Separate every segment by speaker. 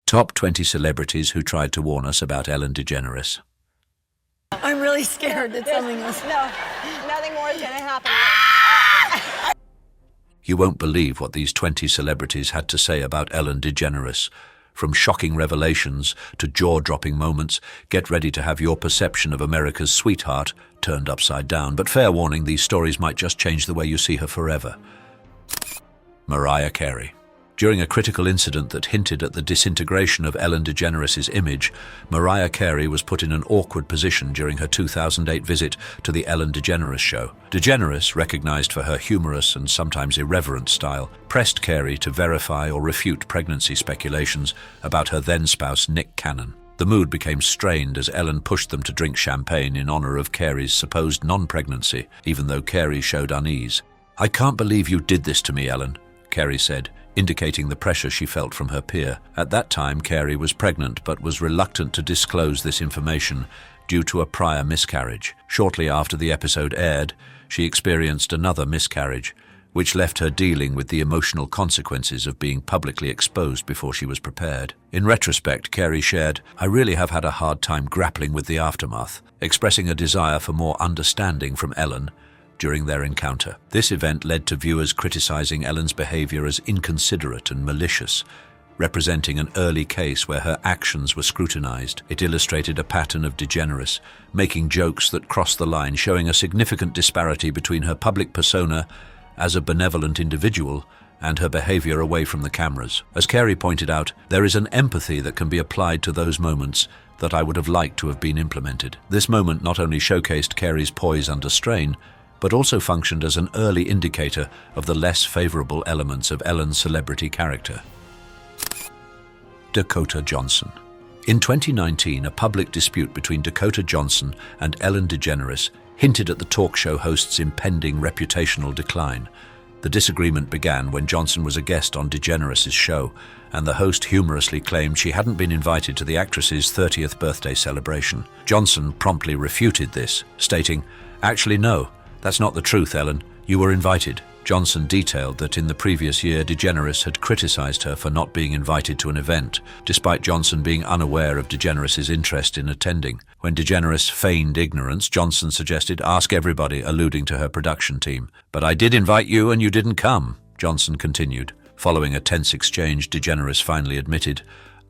Speaker 1: Top 20 celebrities who tried to warn us about Ellen DeGeneres.
Speaker 2: I'm really scared that something else.
Speaker 3: No, nothing more is going to happen.
Speaker 1: You won't believe what these 20 celebrities had to say about Ellen DeGeneres. From shocking revelations to jaw-dropping moments, get ready to have your perception of America's sweetheart turned upside down. But fair warning, these stories might just change the way you see her forever. Mariah Carey. During a critical incident that hinted at the disintegration of Ellen DeGeneres' image, Mariah Carey was put in an awkward position during her 2008 visit to the Ellen DeGeneres show. DeGeneres, recognized for her humorous and sometimes irreverent style, pressed Carey to verify or refute pregnancy speculations about her then-spouse Nick Cannon. The mood became strained as Ellen pushed them to drink champagne in honor of Carey's supposed non-pregnancy, even though Carey showed unease. "I can't believe you did this to me, Ellen," Carey said, indicating the pressure she felt from her peer. At that time, Carey was pregnant but was reluctant to disclose this information due to a prior miscarriage. Shortly after the episode aired, she experienced another miscarriage, which left her dealing with the emotional consequences of being publicly exposed before she was prepared. In retrospect, Carey shared, "I really have had a hard time grappling with the aftermath," expressing a desire for more understanding from Ellen during their encounter. This event led to viewers criticizing Ellen's behavior as inconsiderate and malicious, representing an early case where her actions were scrutinized. It illustrated a pattern of DeGeneres, making jokes that crossed the line, showing a significant disparity between her public persona as a benevolent individual and her behavior away from the cameras. As Carey pointed out, there is an empathy that can be applied to those moments that I would have liked to have been implemented. This moment not only showcased Carey's poise under strain, but also functioned as an early indicator of the less favorable elements of Ellen's celebrity character. Dakota Johnson. In 2019, a public dispute between Dakota Johnson and Ellen DeGeneres hinted at the talk show host's impending reputational decline. The disagreement began when Johnson was a guest on DeGeneres' show, and the host humorously claimed she hadn't been invited to the actress's 30th birthday celebration. Johnson promptly refuted this, stating, "Actually, no. That's not the truth, Ellen. You were invited." Johnson detailed that in the previous year, DeGeneres had criticized her for not being invited to an event, despite Johnson being unaware of DeGeneres' interest in attending. When DeGeneres feigned ignorance, Johnson suggested, "Ask everybody," alluding to her production team. "But I did invite you and you didn't come," Johnson continued. Following a tense exchange, DeGeneres finally admitted,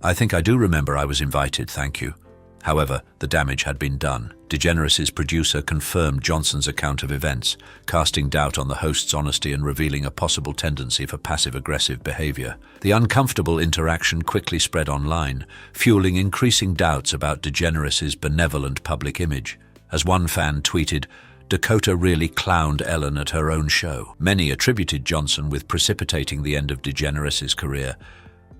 Speaker 1: "I think I do remember I was invited, thank you." However, the damage had been done. DeGeneres' producer confirmed Johnson's account of events, casting doubt on the host's honesty and revealing a possible tendency for passive-aggressive behavior. The uncomfortable interaction quickly spread online, fueling increasing doubts about DeGeneres' benevolent public image. As one fan tweeted, "Dakota really clowned Ellen at her own show." Many attributed Johnson with precipitating the end of DeGeneres' career,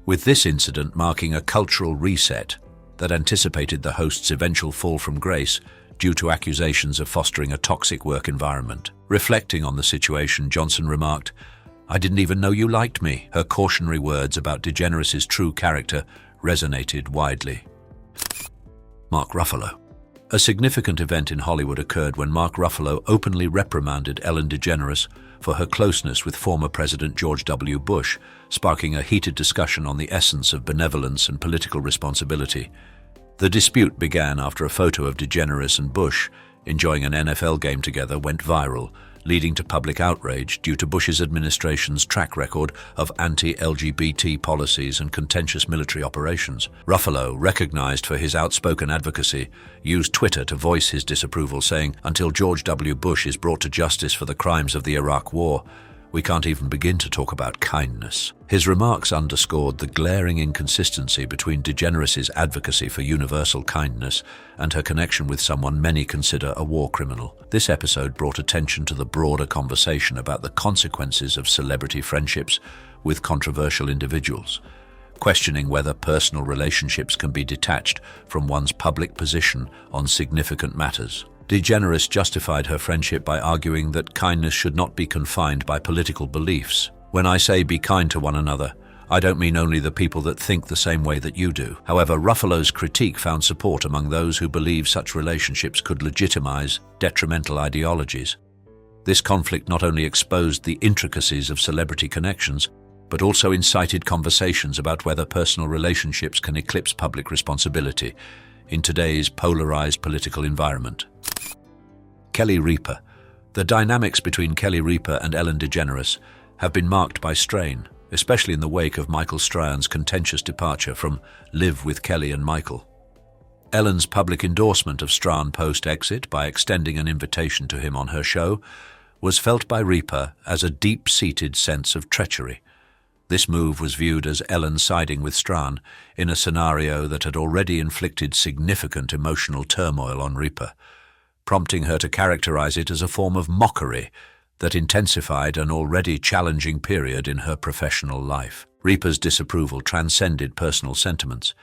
Speaker 1: with this incident marking a cultural reset that anticipated the host's eventual fall from grace due to accusations of fostering a toxic work environment. Reflecting on the situation, Johnson remarked, "I didn't even know you liked me." Her cautionary words about DeGeneres' true character resonated widely. Mark Ruffalo. A significant event in Hollywood occurred when Mark Ruffalo openly reprimanded Ellen DeGeneres for her closeness with former President George W. Bush, sparking a heated discussion on the essence of benevolence and political responsibility. The dispute began after a photo of DeGeneres and Bush enjoying an NFL game together went viral, leading to public outrage due to Bush's administration's track record of anti-LGBT policies and contentious military operations. Ruffalo, recognized for his outspoken advocacy, used Twitter to voice his disapproval, saying, "Until George W. Bush is brought to justice for the crimes of the Iraq War, we can't even begin to talk about kindness." His remarks underscored the glaring inconsistency between DeGeneres' advocacy for universal kindness and her connection with someone many consider a war criminal. This episode brought attention to the broader conversation about the consequences of celebrity friendships with controversial individuals, questioning whether personal relationships can be detached from one's public position on significant matters. DeGeneres justified her friendship by arguing that kindness should not be confined by political beliefs. "When I say be kind to one another, I don't mean only the people that think the same way that you do." However, Ruffalo's critique found support among those who believe such relationships could legitimize detrimental ideologies. This conflict not only exposed the intricacies of celebrity connections, but also incited conversations about whether personal relationships can eclipse public responsibility in today's polarized political environment. Kelly Ripa. The dynamics between Kelly Ripa and Ellen DeGeneres have been marked by strain, especially in the wake of Michael Strahan's contentious departure from Live with Kelly and Michael. Ellen's public endorsement of Strahan post-exit by extending an invitation to him on her show was felt by Ripa as a deep-seated sense of treachery. This move was viewed as Ellen siding with Strahan in a scenario that had already inflicted significant emotional turmoil on Ripa, prompting her to characterize it as a form of mockery that intensified an already challenging period in her professional life. Ripa's disapproval transcended personal sentiments.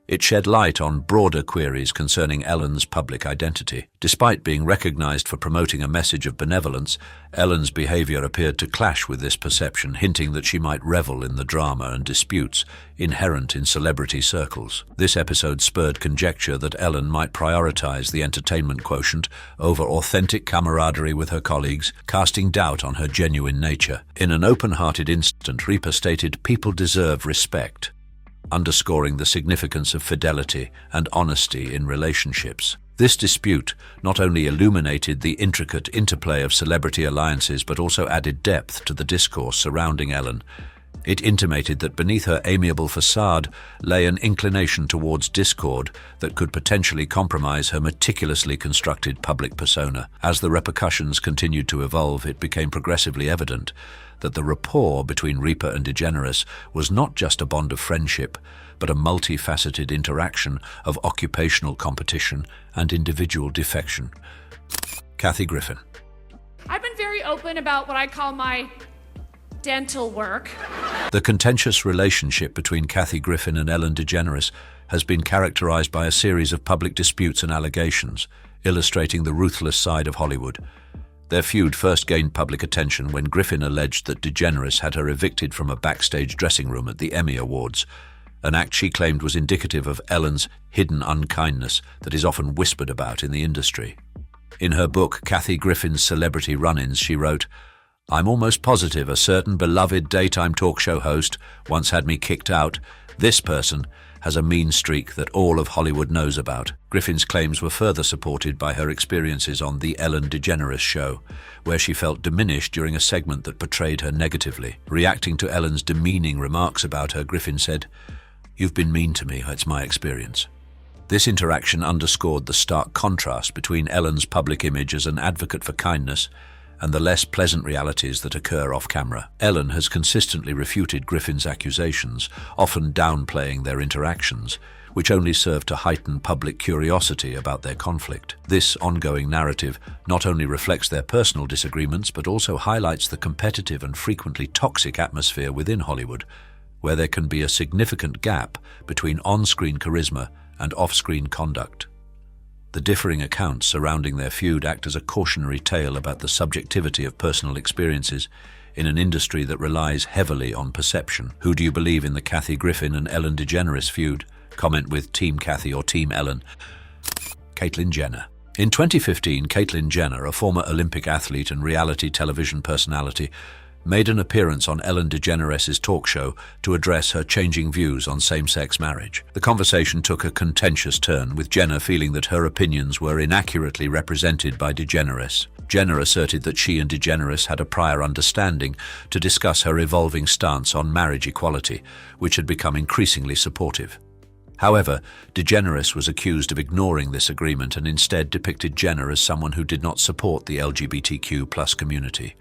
Speaker 1: It shed light on broader queries concerning Ellen's public identity. Despite being recognized for promoting a message of benevolence, Ellen's behavior appeared to clash with this perception, hinting that she might revel in the drama and disputes inherent in celebrity circles. This episode spurred conjecture that Ellen might prioritize the entertainment quotient over authentic camaraderie with her colleagues, casting doubt on her genuine nature. In an open-hearted instant, Ripa stated, "People deserve respect," underscoring the significance of fidelity and honesty in relationships. This dispute not only illuminated the intricate interplay of celebrity alliances but also added depth to the discourse surrounding Ellen. It intimated that beneath her amiable facade lay an inclination towards discord that could potentially compromise her meticulously constructed public persona. As the repercussions continued to evolve, it became progressively evident that the rapport between Ripa and DeGeneres was not just a bond of friendship, but a multifaceted interaction of occupational competition and individual defection. Kathy Griffin.
Speaker 4: I've been very open about what I call my dental work.
Speaker 1: The contentious relationship between Kathy Griffin and Ellen DeGeneres has been characterized by a series of public disputes and allegations, illustrating the ruthless side of Hollywood. Their feud first gained public attention when Griffin alleged that DeGeneres had her evicted from a backstage dressing room at the Emmy Awards, an act she claimed was indicative of Ellen's hidden unkindness that is often whispered about in the industry. In her book, Kathy Griffin's Celebrity Run-Ins, she wrote, "I'm almost positive a certain beloved daytime talk show host once had me kicked out. This person has a mean streak that all of Hollywood knows about." Griffin's claims were further supported by her experiences on The Ellen DeGeneres Show, where she felt diminished during a segment that portrayed her negatively. Reacting to Ellen's demeaning remarks about her, Griffin said, "You've been mean to me, it's my experience." This interaction underscored the stark contrast between Ellen's public image as an advocate for kindness and the less pleasant realities that occur off-camera. Ellen has consistently refuted Griffin's accusations, often downplaying their interactions, which only serve to heighten public curiosity about their conflict. This ongoing narrative not only reflects their personal disagreements, but also highlights the competitive and frequently toxic atmosphere within Hollywood, where there can be a significant gap between on-screen charisma and off-screen conduct. The differing accounts surrounding their feud act as a cautionary tale about the subjectivity of personal experiences in an industry that relies heavily on perception. Who do you believe in the Kathy Griffin and Ellen DeGeneres feud? Comment with Team Kathy or Team Ellen. Caitlyn Jenner. In 2015, Caitlyn Jenner, a former Olympic athlete and reality television personality, made an appearance on Ellen DeGeneres' talk show to address her changing views on same-sex marriage. The conversation took a contentious turn, with Jenner feeling that her opinions were inaccurately represented by DeGeneres. Jenner asserted that she and DeGeneres had a prior understanding to discuss her evolving stance on marriage equality, which had become increasingly supportive. However, DeGeneres was accused of ignoring this agreement and instead depicted Jenner as someone who did not support the LGBTQ+ community.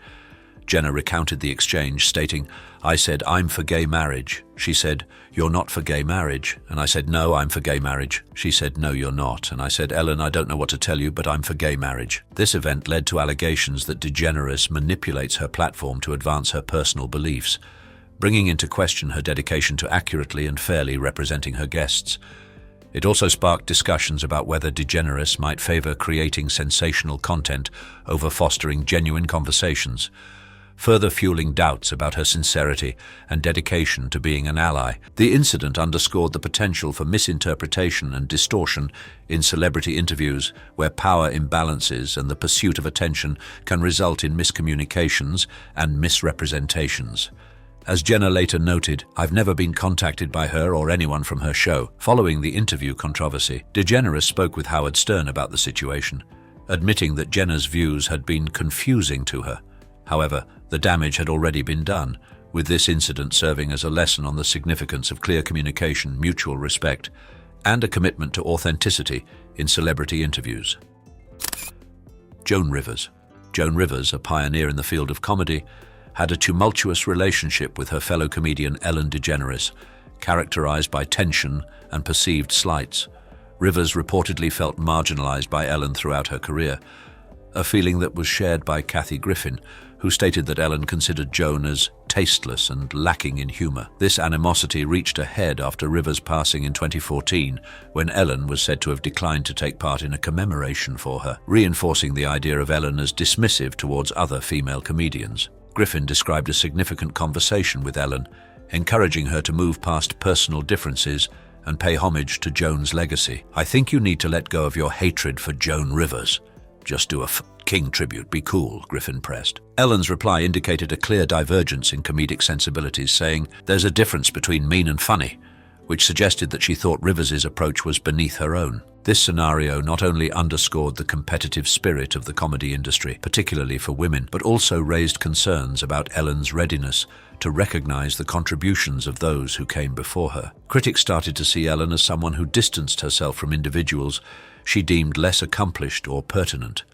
Speaker 1: Jenner recounted the exchange, stating, "I said, I'm for gay marriage. She said, you're not for gay marriage. And I said, no, I'm for gay marriage. She said, no, you're not. And I said, Ellen, I don't know what to tell you, but I'm for gay marriage." This event led to allegations that DeGeneres manipulates her platform to advance her personal beliefs, bringing into question her dedication to accurately and fairly representing her guests. It also sparked discussions about whether DeGeneres might favor creating sensational content over fostering genuine conversations, further fueling doubts about her sincerity and dedication to being an ally. The incident underscored the potential for misinterpretation and distortion in celebrity interviews, where power imbalances and the pursuit of attention can result in miscommunications and misrepresentations. As Jenner later noted, "I've never been contacted by her or anyone from her show." Following the interview controversy, DeGeneres spoke with Howard Stern about the situation, admitting that Jenner's views had been confusing to her. However, the damage had already been done, with this incident serving as a lesson on the significance of clear communication, mutual respect, and a commitment to authenticity in celebrity interviews. Joan Rivers. Joan Rivers, a pioneer in the field of comedy, had a tumultuous relationship with her fellow comedian Ellen DeGeneres, characterized by tension and perceived slights. Rivers reportedly felt marginalized by Ellen throughout her career, a feeling that was shared by Kathy Griffin, who stated that Ellen considered Joan as tasteless and lacking in humor. This animosity reached a head after Rivers' passing in 2014, when Ellen was said to have declined to take part in a commemoration for her, reinforcing the idea of Ellen as dismissive towards other female comedians. Griffin described a significant conversation with Ellen, encouraging her to move past personal differences and pay homage to Joan's legacy. "I think you need to let go of your hatred for Joan Rivers. Just do a King tribute, be cool," Griffin pressed. Ellen's reply indicated a clear divergence in comedic sensibilities, saying, "There's a difference between mean and funny," which suggested that she thought Rivers' approach was beneath her own. This scenario not only underscored the competitive spirit of the comedy industry, particularly for women, but also raised concerns about Ellen's readiness to recognize the contributions of those who came before her. Critics started to see Ellen as someone who distanced herself from individuals she deemed less accomplished or pertinent.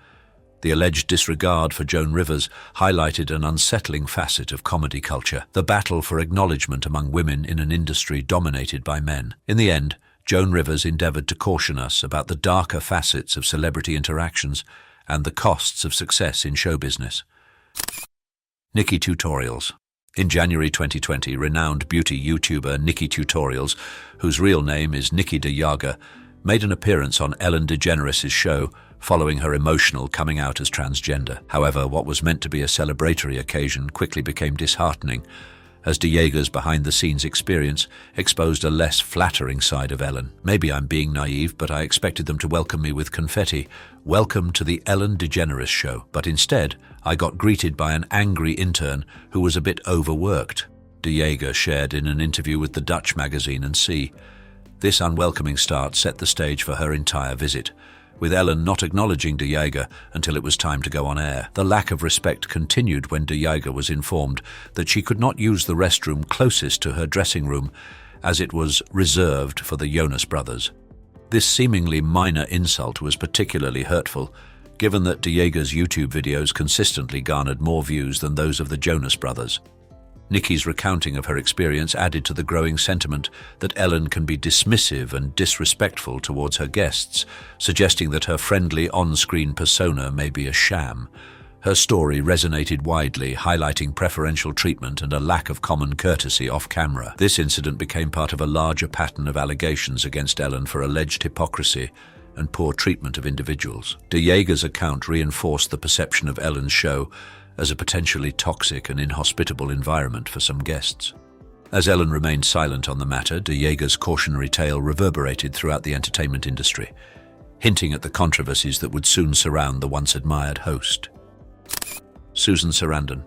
Speaker 1: The alleged disregard for Joan Rivers highlighted an unsettling facet of comedy culture, the battle for acknowledgement among women in an industry dominated by men. In the end, Joan Rivers endeavored to caution us about the darker facets of celebrity interactions and the costs of success in show business. Nikki Tutorials. In January 2020, renowned beauty YouTuber Nikki Tutorials, whose real name is Nikki DeGeneres, made an appearance on Ellen DeGeneres' show following her emotional coming out as transgender. However, what was meant to be a celebratory occasion quickly became disheartening, as DeGeneres' behind-the-scenes experience exposed a less flattering side of Ellen. "Maybe I'm being naive, but I expected them to welcome me with confetti. 'Welcome to the Ellen DeGeneres show.' But instead, I got greeted by an angry intern who was a bit overworked," DeGeneres shared in an interview with the Dutch magazine and See. This unwelcoming start set the stage for her entire visit, with Ellen not acknowledging DeGeneres until it was time to go on air. The lack of respect continued when DeGeneres was informed that she could not use the restroom closest to her dressing room, as it was reserved for the Jonas brothers. This seemingly minor insult was particularly hurtful, given that DeGeneres' YouTube videos consistently garnered more views than those of the Jonas brothers. Nikki's recounting of her experience added to the growing sentiment that Ellen can be dismissive and disrespectful towards her guests, suggesting that her friendly on-screen persona may be a sham. Her story resonated widely, highlighting preferential treatment and a lack of common courtesy off-camera. This incident became part of a larger pattern of allegations against Ellen for alleged hypocrisy and poor treatment of individuals. DeGeneres' account reinforced the perception of Ellen's show as a potentially toxic and inhospitable environment for some guests. As Ellen remained silent on the matter, DeGeneres' cautionary tale reverberated throughout the entertainment industry, hinting at the controversies that would soon surround the once-admired host. Susan Sarandon.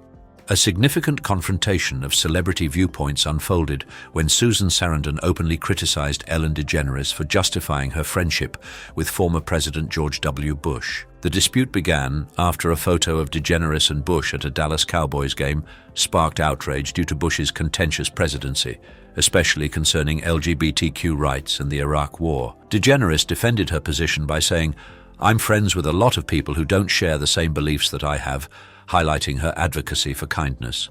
Speaker 1: A significant confrontation of celebrity viewpoints unfolded when Susan Sarandon openly criticized Ellen DeGeneres for justifying her friendship with former President George W. Bush. The dispute began after a photo of DeGeneres and Bush at a Dallas Cowboys game sparked outrage due to Bush's contentious presidency, especially concerning LGBTQ rights and the Iraq War. DeGeneres defended her position by saying, "I'm friends with a lot of people who don't share the same beliefs that I have," highlighting her advocacy for kindness.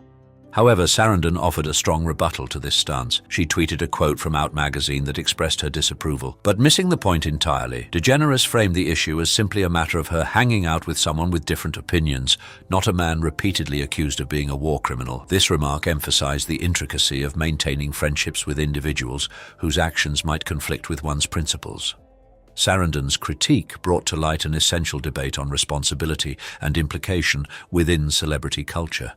Speaker 1: However, Sarandon offered a strong rebuttal to this stance. She tweeted a quote from Out magazine that expressed her disapproval. But missing the point entirely, DeGeneres framed the issue as simply a matter of her hanging out with someone with different opinions, not a man repeatedly accused of being a war criminal. This remark emphasized the intricacy of maintaining friendships with individuals whose actions might conflict with one's principles. Sarandon's critique brought to light an essential debate on responsibility and implication within celebrity culture.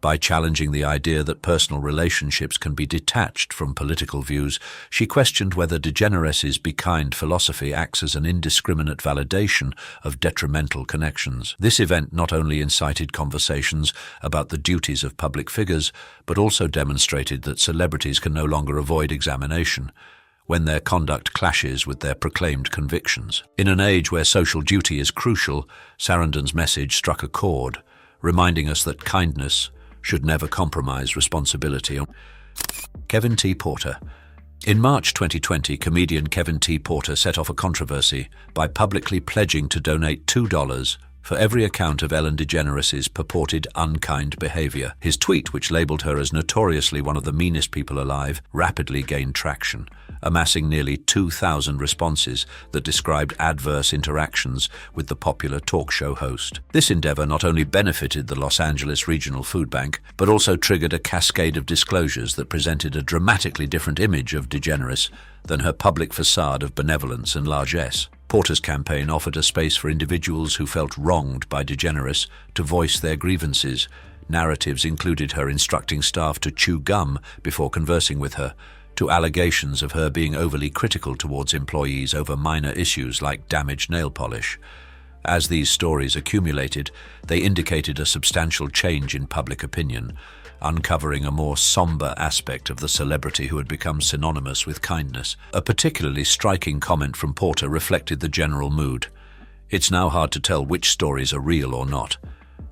Speaker 1: By challenging the idea that personal relationships can be detached from political views, she questioned whether DeGeneres' be kind philosophy acts as an indiscriminate validation of detrimental connections. This event not only incited conversations about the duties of public figures, but also demonstrated that celebrities can no longer avoid examination when their conduct clashes with their proclaimed convictions. In an age where social duty is crucial, Sarandon's message struck a chord, reminding us that kindness should never compromise responsibility. Kevin T. Porter. In March 2020, comedian Kevin T. Porter set off a controversy by publicly pledging to donate $2 for every account of Ellen DeGeneres' purported unkind behavior. His tweet, which labeled her as notoriously one of the meanest people alive, rapidly gained traction, amassing nearly 2,000 responses that described adverse interactions with the popular talk show host. This endeavor not only benefited the Los Angeles Regional Food Bank, but also triggered a cascade of disclosures that presented a dramatically different image of DeGeneres than her public facade of benevolence and largesse. Porter's campaign offered a space for individuals who felt wronged by DeGeneres to voice their grievances. Narratives included her instructing staff to chew gum before conversing with her, to allegations of her being overly critical towards employees over minor issues like damaged nail polish. As these stories accumulated, they indicated a substantial change in public opinion, uncovering a more somber aspect of the celebrity who had become synonymous with kindness. A particularly striking comment from Porter reflected the general mood. It's now hard to tell which stories are real or not.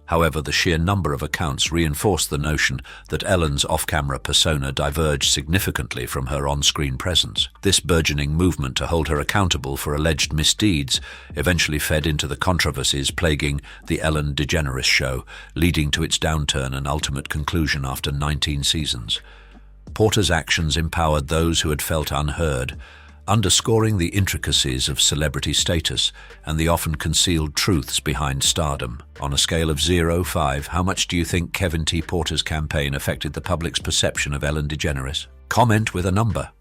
Speaker 1: However, the sheer number of accounts reinforced the notion that Ellen's off-camera persona diverged significantly from her on-screen presence. This burgeoning movement to hold her accountable for alleged misdeeds eventually fed into the controversies plaguing The Ellen DeGeneres Show, leading to its downturn and ultimate conclusion after 19 seasons. Porter's actions empowered those who had felt unheard, underscoring the intricacies of celebrity status and the often concealed truths behind stardom. On a scale of 0-5, how much do you think Kevin T. Porter's campaign affected the public's perception of Ellen DeGeneres? Comment with a number.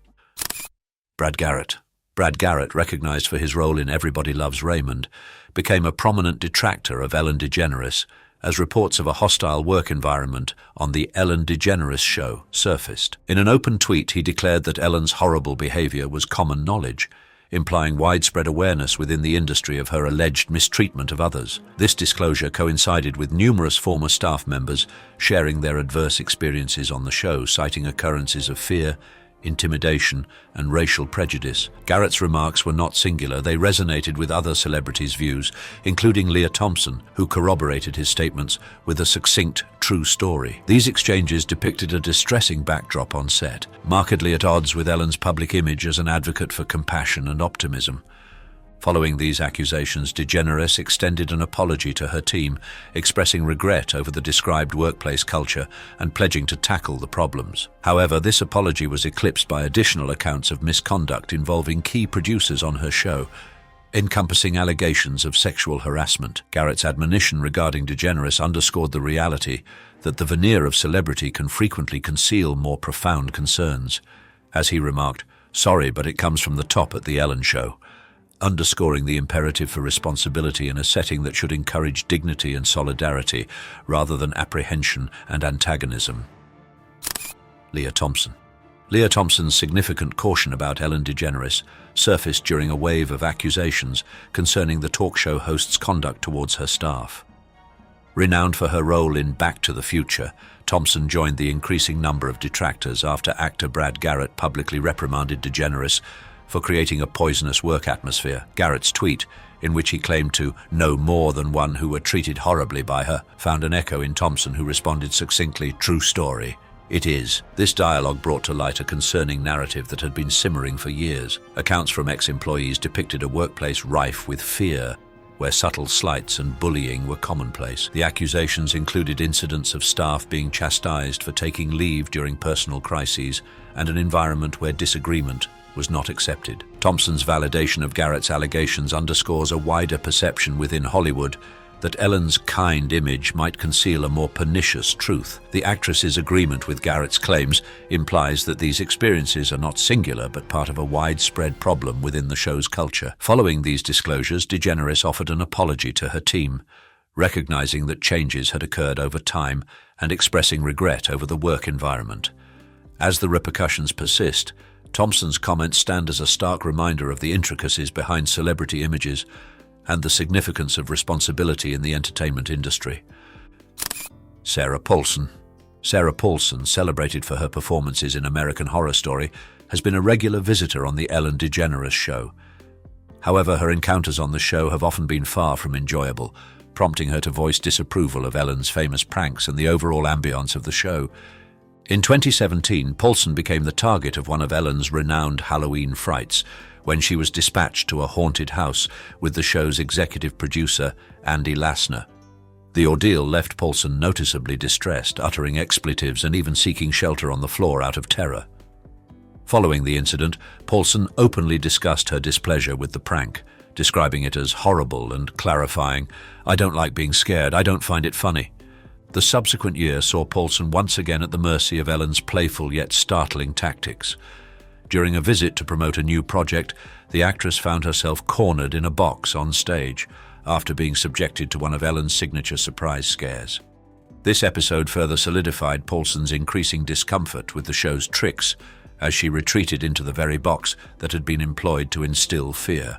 Speaker 1: Brad Garrett. Brad Garrett, recognized for his role in Everybody Loves Raymond, became a prominent detractor of Ellen DeGeneres as reports of a hostile work environment on The Ellen DeGeneres Show surfaced. In an open tweet, he declared that Ellen's horrible behavior was common knowledge, implying widespread awareness within the industry of her alleged mistreatment of others. This disclosure coincided with numerous former staff members sharing their adverse experiences on the show, citing occurrences of fear, intimidation, and racial prejudice. Garrett's remarks were not singular. They resonated with other celebrities' views, including Leah Thompson, who corroborated his statements with a succinct, true story. These exchanges depicted a distressing backdrop on set, markedly at odds with Ellen's public image as an advocate for compassion and optimism. Following these accusations, DeGeneres extended an apology to her team, expressing regret over the described workplace culture and pledging to tackle the problems. However, this apology was eclipsed by additional accounts of misconduct involving key producers on her show, encompassing allegations of sexual harassment. Garrett's admonition regarding DeGeneres underscored the reality that the veneer of celebrity can frequently conceal more profound concerns. As he remarked, "Sorry, but it comes from the top at The Ellen Show," underscoring the imperative for responsibility in a setting that should encourage dignity and solidarity rather than apprehension and antagonism. Leah Thompson. Leah Thompson's significant caution about Ellen DeGeneres surfaced during a wave of accusations concerning the talk show host's conduct towards her staff. Renowned for her role in Back to the Future, Thompson joined the increasing number of detractors after actor Brad Garrett publicly reprimanded DeGeneres for creating a poisonous work atmosphere. Garrett's tweet, in which he claimed to know more than one who were treated horribly by her, found an echo in Thompson, who responded succinctly, "True story. It is." This dialogue brought to light a concerning narrative that had been simmering for years. Accounts from ex-employees depicted a workplace rife with fear, where subtle slights and bullying were commonplace. The accusations included incidents of staff being chastised for taking leave during personal crises and an environment where disagreement was not accepted. Thompson's validation of Garrett's allegations underscores a wider perception within Hollywood that Ellen's kind image might conceal a more pernicious truth. The actress's agreement with Garrett's claims implies that these experiences are not singular but part of a widespread problem within the show's culture. Following these disclosures, DeGeneres offered an apology to her team, recognizing that changes had occurred over time and expressing regret over the work environment. As the repercussions persist, Thompson's comments stand as a stark reminder of the intricacies behind celebrity images and the significance of responsibility in the entertainment industry. Sarah Paulson. Sarah Paulson, celebrated for her performances in American Horror Story, has been a regular visitor on the Ellen DeGeneres show. However, her encounters on the show have often been far from enjoyable, prompting her to voice disapproval of Ellen's famous pranks and the overall ambience of the show. In 2017, Paulson became the target of one of Ellen's renowned Halloween frights when she was dispatched to a haunted house with the show's executive producer, Andy Lassner. The ordeal left Paulson noticeably distressed, uttering expletives and even seeking shelter on the floor out of terror. Following the incident, Paulson openly discussed her displeasure with the prank, describing it as horrible and clarifying, "I don't like being scared, I don't find it funny." The subsequent year saw Paulson once again at the mercy of Ellen's playful yet startling tactics. During a visit to promote a new project, the actress found herself cornered in a box on stage after being subjected to one of Ellen's signature surprise scares. This episode further solidified Paulson's increasing discomfort with the show's tricks as she retreated into the very box that had been employed to instill fear.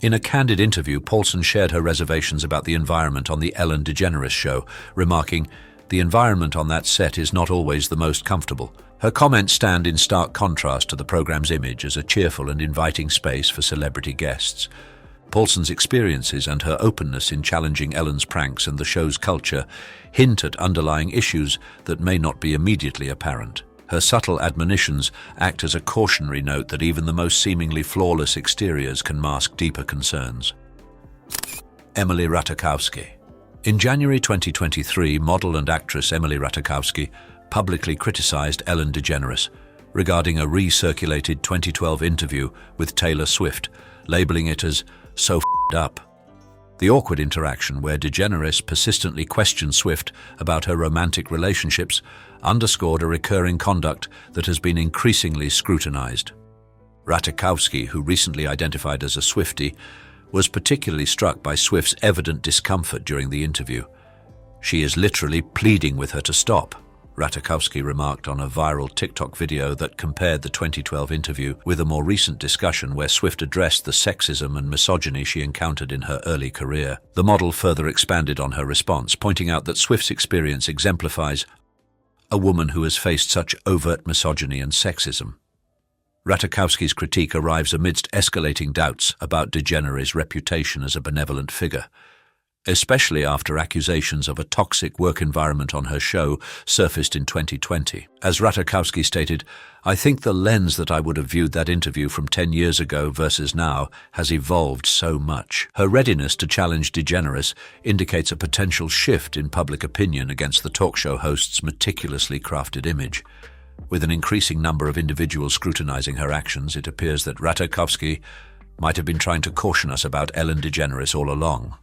Speaker 1: In a candid interview, Paulson shared her reservations about the environment on the Ellen DeGeneres show, remarking, "The environment on that set is not always the most comfortable." Her comments stand in stark contrast to the program's image as a cheerful and inviting space for celebrity guests. Paulson's experiences and her openness in challenging Ellen's pranks and the show's culture hint at underlying issues that may not be immediately apparent. Her subtle admonitions act as a cautionary note that even the most seemingly flawless exteriors can mask deeper concerns. Emily Ratajkowski. In January 2023, model and actress Emily Ratajkowski publicly criticized Ellen DeGeneres regarding a recirculated 2012 interview with Taylor Swift, labeling it as "so f***ed up." The awkward interaction where DeGeneres persistently questioned Swift about her romantic relationships underscored a recurring conduct that has been increasingly scrutinized. Ratajkowski, who recently identified as a Swiftie, was particularly struck by Swift's evident discomfort during the interview. "She is literally pleading with her to stop," Ratajkowski remarked on a viral TikTok video that compared the 2012 interview with a more recent discussion where Swift addressed the sexism and misogyny she encountered in her early career. The model further expanded on her response, pointing out that Swift's experience exemplifies a woman who has faced such overt misogyny and sexism. Ratajkowski's critique arrives amidst escalating doubts about DeGeneres' reputation as a benevolent figure, especially after accusations of a toxic work environment on her show surfaced in 2020. As Ratajkowski stated, "I think the lens that I would have viewed that interview from 10 years ago versus now has evolved so much." Her readiness to challenge DeGeneres indicates a potential shift in public opinion against the talk show host's meticulously crafted image. With an increasing number of individuals scrutinizing her actions, it appears that Ratajkowski might have been trying to caution us about Ellen DeGeneres all along.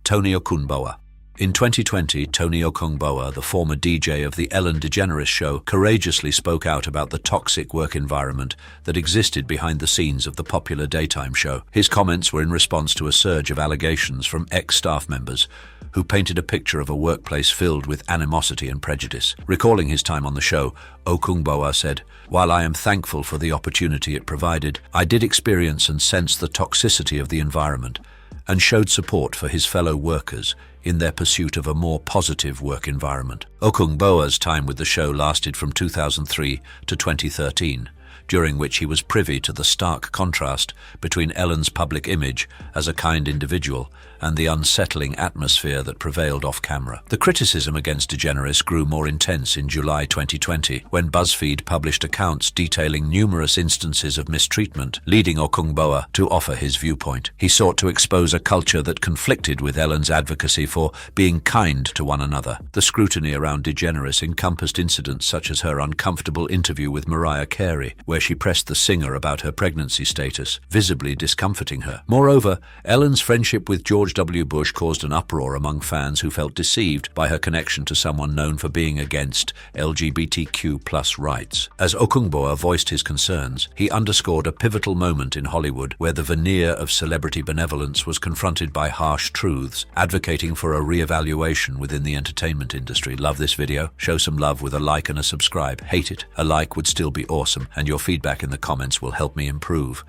Speaker 1: Tony Okungbowa. In 2020, Tony Okungbowa, the former DJ of the Ellen DeGeneres show, courageously spoke out about the toxic work environment that existed behind the scenes of the popular daytime show. His comments were in response to a surge of allegations from ex-staff members who painted a picture of a workplace filled with animosity and prejudice. Recalling his time on the show, Okungbowa said, "While I am thankful for the opportunity it provided, I did experience and sense the toxicity of the environment, and showed support for his fellow workers in their pursuit of a more positive work environment." Okungbowa's time with the show lasted from 2003 to 2013, during which he was privy to the stark contrast between Ellen's public image as a kind individual and the unsettling atmosphere that prevailed off-camera. The criticism against DeGeneres grew more intense in July 2020, when BuzzFeed published accounts detailing numerous instances of mistreatment, leading Okungbowa to offer his viewpoint. He sought to expose a culture that conflicted with Ellen's advocacy for being kind to one another. The scrutiny around DeGeneres encompassed incidents such as her uncomfortable interview with Mariah Carey, where where she pressed the singer about her pregnancy status, visibly discomforting her. Moreover, Ellen's friendship with George W. Bush caused an uproar among fans who felt deceived by her connection to someone known for being against LGBTQ+ rights. As Okungbowa voiced his concerns, he underscored a pivotal moment in Hollywood where the veneer of celebrity benevolence was confronted by harsh truths, advocating for a re-evaluation within the entertainment industry. Love this video? Show some love with a like and a subscribe. Hate it? A like would still be awesome, and your feedback in the comments will help me improve.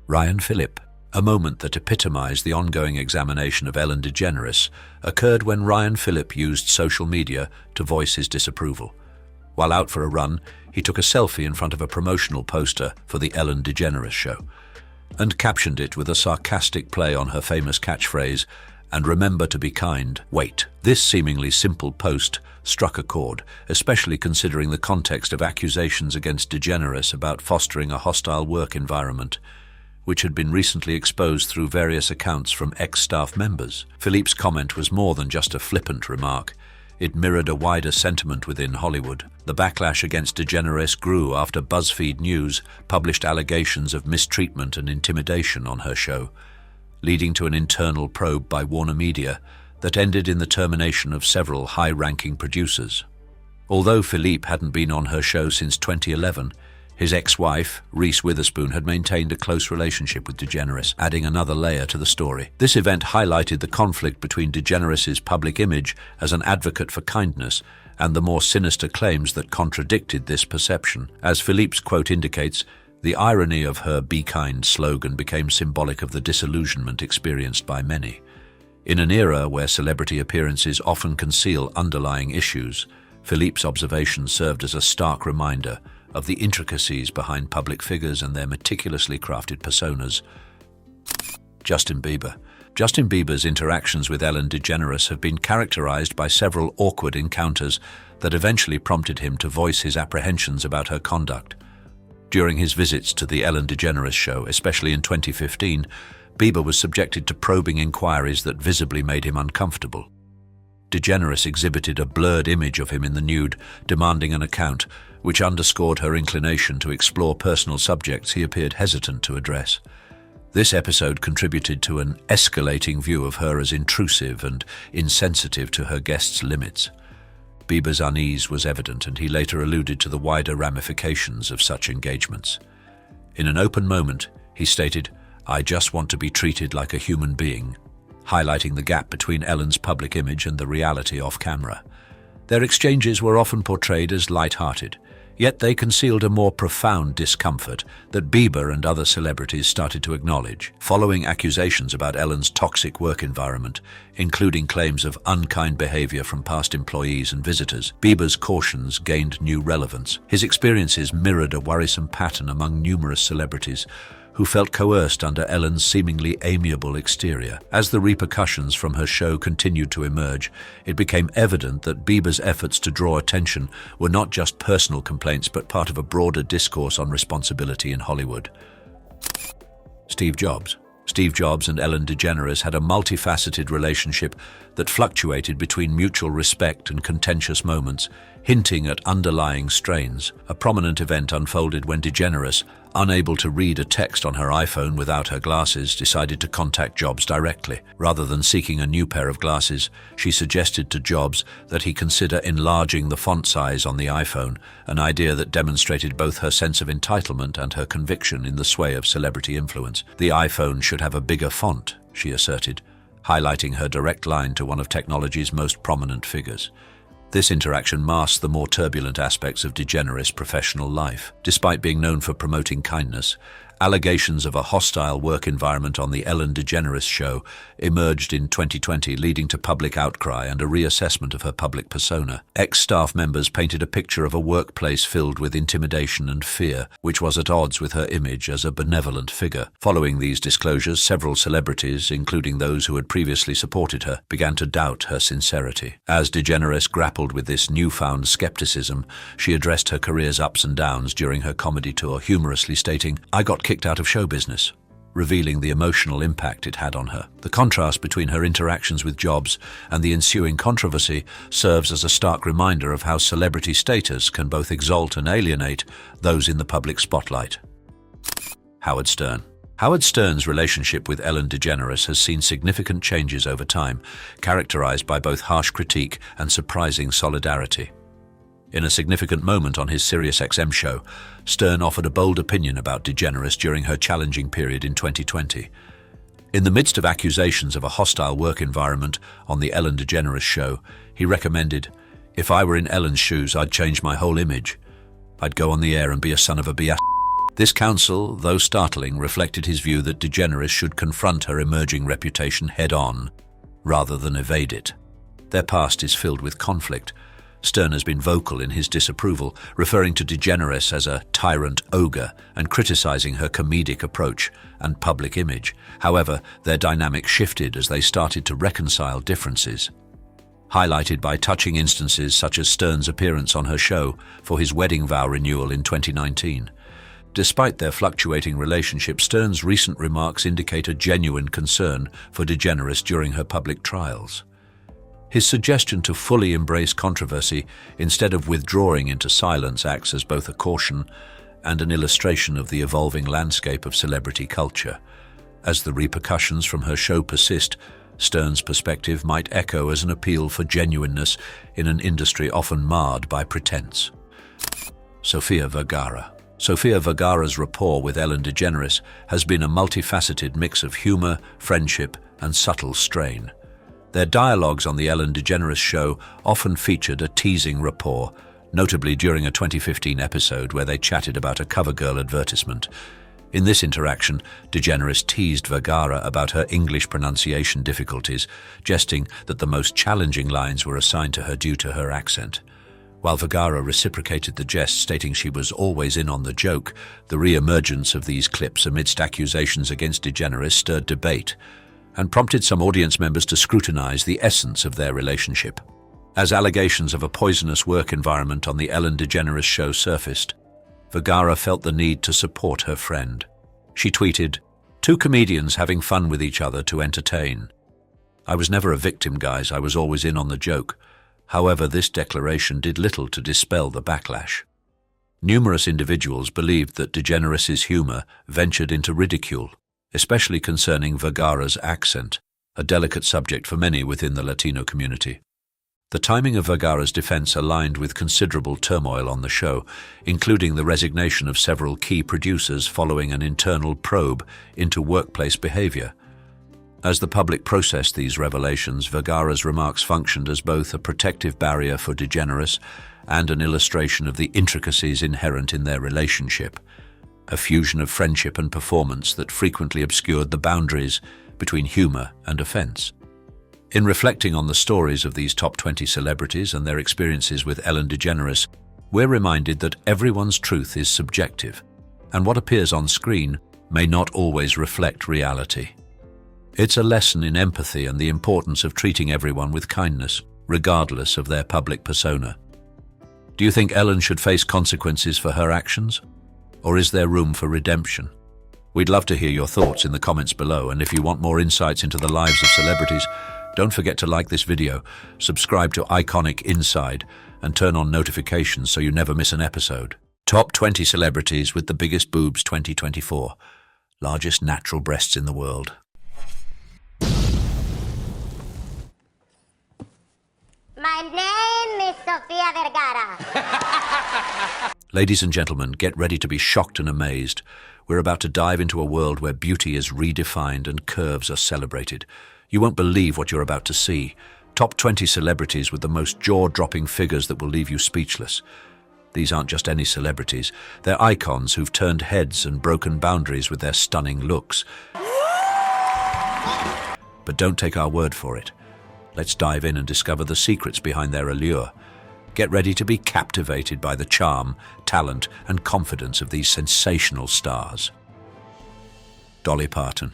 Speaker 1: Ryan Phillippe. A moment that epitomized the ongoing examination of Ellen DeGeneres occurred when Ryan Phillippe used social media to voice his disapproval. While out for a run, he took a selfie in front of a promotional poster for the Ellen DeGeneres show and captioned it with a sarcastic play on her famous catchphrase, "And remember to be kind, wait." This seemingly simple post struck a chord, especially considering the context of accusations against DeGeneres about fostering a hostile work environment, which had been recently exposed through various accounts from ex-staff members. Phillippe's comment was more than just a flippant remark. It mirrored a wider sentiment within Hollywood. The backlash against DeGeneres grew after BuzzFeed News published allegations of mistreatment and intimidation on her show, leading to an internal probe by Warner Media that ended in the termination of several high-ranking producers. Although Phillippe hadn't been on her show since 2011, his ex-wife, Reese Witherspoon, had maintained a close relationship with DeGeneres, adding another layer to the story. This event highlighted the conflict between DeGeneres' public image as an advocate for kindness and the more sinister claims that contradicted this perception. As Philippe's quote indicates, the irony of her "Be Kind" slogan became symbolic of the disillusionment experienced by many. In an era where celebrity appearances often conceal underlying issues, Philippe's observation served as a stark reminder of the intricacies behind public figures and their meticulously crafted personas. Justin Bieber. Justin Bieber's interactions with Ellen DeGeneres have been characterized by several awkward encounters that eventually prompted him to voice his apprehensions about her conduct. During his visits to the Ellen DeGeneres show, especially in 2015, Bieber was subjected to probing inquiries that visibly made him uncomfortable. DeGeneres exhibited a blurred image of him in the nude, demanding an account, which underscored her inclination to explore personal subjects he appeared hesitant to address. This episode contributed to an escalating view of her as intrusive and insensitive to her guests' limits. Bieber's unease was evident, and he later alluded to the wider ramifications of such engagements. In an open moment, he stated, "I just want to be treated like a human being," highlighting the gap between Ellen's public image and the reality off-camera. Their exchanges were often portrayed as light-hearted, yet they concealed a more profound discomfort that Bieber and other celebrities started to acknowledge. Following accusations about Ellen's toxic work environment, including claims of unkind behavior from past employees and visitors, Bieber's cautions gained new relevance. His experiences mirrored a worrisome pattern among numerous celebrities who felt coerced under Ellen's seemingly amiable exterior. As the repercussions from her show continued to emerge, it became evident that Bieber's efforts to draw attention were not just personal complaints but part of a broader discourse on responsibility in Hollywood. Steve Jobs. Steve Jobs and Ellen DeGeneres had a multifaceted relationship that fluctuated between mutual respect and contentious moments, hinting at underlying strains. A prominent event unfolded when DeGeneres, unable to read a text on her iPhone without her glasses, decided to contact Jobs directly. Rather than seeking a new pair of glasses, she suggested to Jobs that he consider enlarging the font size on the iPhone, an idea that demonstrated both her sense of entitlement and her conviction in the sway of celebrity influence. "The iPhone should have a bigger font," she asserted, highlighting her direct line to one of technology's most prominent figures. This interaction masked the more turbulent aspects of DeGeneres' professional life. Despite being known for promoting kindness, allegations of a hostile work environment on the Ellen DeGeneres show emerged in 2020, leading to public outcry and a reassessment of her public persona. Ex-staff members painted a picture of a workplace filled with intimidation and fear, which was at odds with her image as a benevolent figure. Following these disclosures, several celebrities, including those who had previously supported her, began to doubt her sincerity. As DeGeneres grappled with this newfound skepticism, she addressed her career's ups and downs during her comedy tour, humorously stating, "I got kicked out of show business. revealing the emotional impact it had on her. The contrast between her interactions with Jobs and the ensuing controversy serves as a stark reminder of how celebrity status can both exalt and alienate those in the public spotlight. Howard Stern. Howard Stern's relationship with Ellen DeGeneres has seen significant changes over time, characterized by both harsh critique and surprising solidarity. In a significant moment on his SiriusXM show, Stern offered a bold opinion about DeGeneres during her challenging period in 2020. In the midst of accusations of a hostile work environment on the Ellen DeGeneres show, he recommended, "If I were in Ellen's shoes, I'd change my whole image. I'd go on the air and be a son of a b***." This counsel, though startling, reflected his view that DeGeneres should confront her emerging reputation head-on, rather than evade it. Their past is filled with conflict. Stern has been vocal in his disapproval, referring to DeGeneres as a tyrant ogre and criticizing her comedic approach and public image. However, their dynamic shifted as they started to reconcile differences, highlighted by touching instances such as Stern's appearance on her show for his wedding vow renewal in 2019. Despite their fluctuating relationship, Stern's recent remarks indicate a genuine concern for DeGeneres during her public trials. His suggestion to fully embrace controversy instead of withdrawing into silence acts as both a caution and an illustration of the evolving landscape of celebrity culture. As the repercussions from her show persist, Stern's perspective might echo as an appeal for genuineness in an industry often marred by pretense. Sofia Vergara. Sofia Vergara's rapport with Ellen DeGeneres has been a multifaceted mix of humor, friendship, and subtle strain. Their dialogues on the Ellen DeGeneres show often featured a teasing rapport, notably during a 2015 episode where they chatted about a CoverGirl advertisement. In this interaction, DeGeneres teased Vergara about her English pronunciation difficulties, jesting that the most challenging lines were assigned to her due to her accent. While Vergara reciprocated the jest, stating she was always in on the joke, the re-emergence of these clips amidst accusations against DeGeneres stirred debate and prompted some audience members to scrutinize the essence of their relationship. As allegations of a poisonous work environment on the Ellen DeGeneres show surfaced, Vergara felt the need to support her friend. She tweeted, "Two comedians having fun with each other to entertain. I was never a victim, guys. I was always in on the joke." However, this declaration did little to dispel the backlash. Numerous individuals believed that DeGeneres' humor ventured into ridicule, especially concerning Vergara's accent, a delicate subject for many within the Latino community. The timing of Vergara's defense aligned with considerable turmoil on the show, including the resignation of several key producers following an internal probe into workplace behavior. As the public processed these revelations, Vergara's remarks functioned as both a protective barrier for DeGeneres and an illustration of the intricacies inherent in their relationship, a fusion of friendship and performance that frequently obscured the boundaries between humor and offense. In reflecting on the stories of these top 20 celebrities and their experiences with Ellen DeGeneres, we're reminded that everyone's truth is subjective, and what appears on screen may not always reflect reality. It's a lesson in empathy and the importance of treating everyone with kindness, regardless of their public persona. Do you think Ellen should face consequences for her actions? Or is there room for redemption? We'd love to hear your thoughts in the comments below, and if you want more insights into the lives of celebrities, don't forget to like this video, subscribe to Iconic Inside, and turn on notifications so you never miss an episode. Top 20 celebrities with the biggest boobs 2024. Largest natural breasts in the world.
Speaker 5: My name is Sofia Vergara.
Speaker 1: Ladies and gentlemen, get ready to be shocked and amazed. We're about to dive into a world where beauty is redefined and curves are celebrated. You won't believe what you're about to see. Top 20 celebrities with the most jaw-dropping figures that will leave you speechless. These aren't just any celebrities. They're icons who've turned heads and broken boundaries with their stunning looks. But don't take our word for it. Let's dive in and discover the secrets behind their allure. Get ready to be captivated by the charm, talent, and confidence of these sensational stars. Dolly Parton.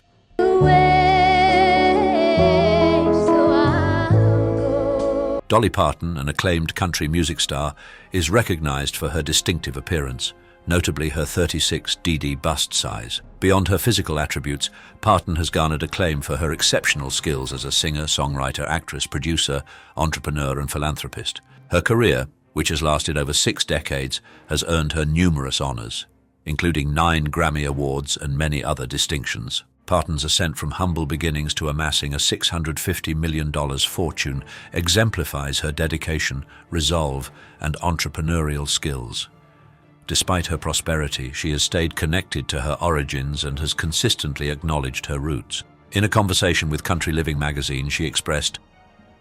Speaker 1: Dolly Parton, an acclaimed country music star, is recognized for her distinctive appearance, notably her 36 DD bust size. Beyond her physical attributes, Parton has garnered acclaim for her exceptional skills as a singer, songwriter, actress, producer, entrepreneur, and philanthropist. Her career, which has lasted over 6 decades, has earned her numerous honors, including 9 Grammy Awards and many other distinctions. Parton's ascent from humble beginnings to amassing a $650 million fortune exemplifies her dedication, resolve, and entrepreneurial skills. Despite her prosperity, she has stayed connected to her origins and has consistently acknowledged her roots. In a conversation with Country Living magazine, she expressed,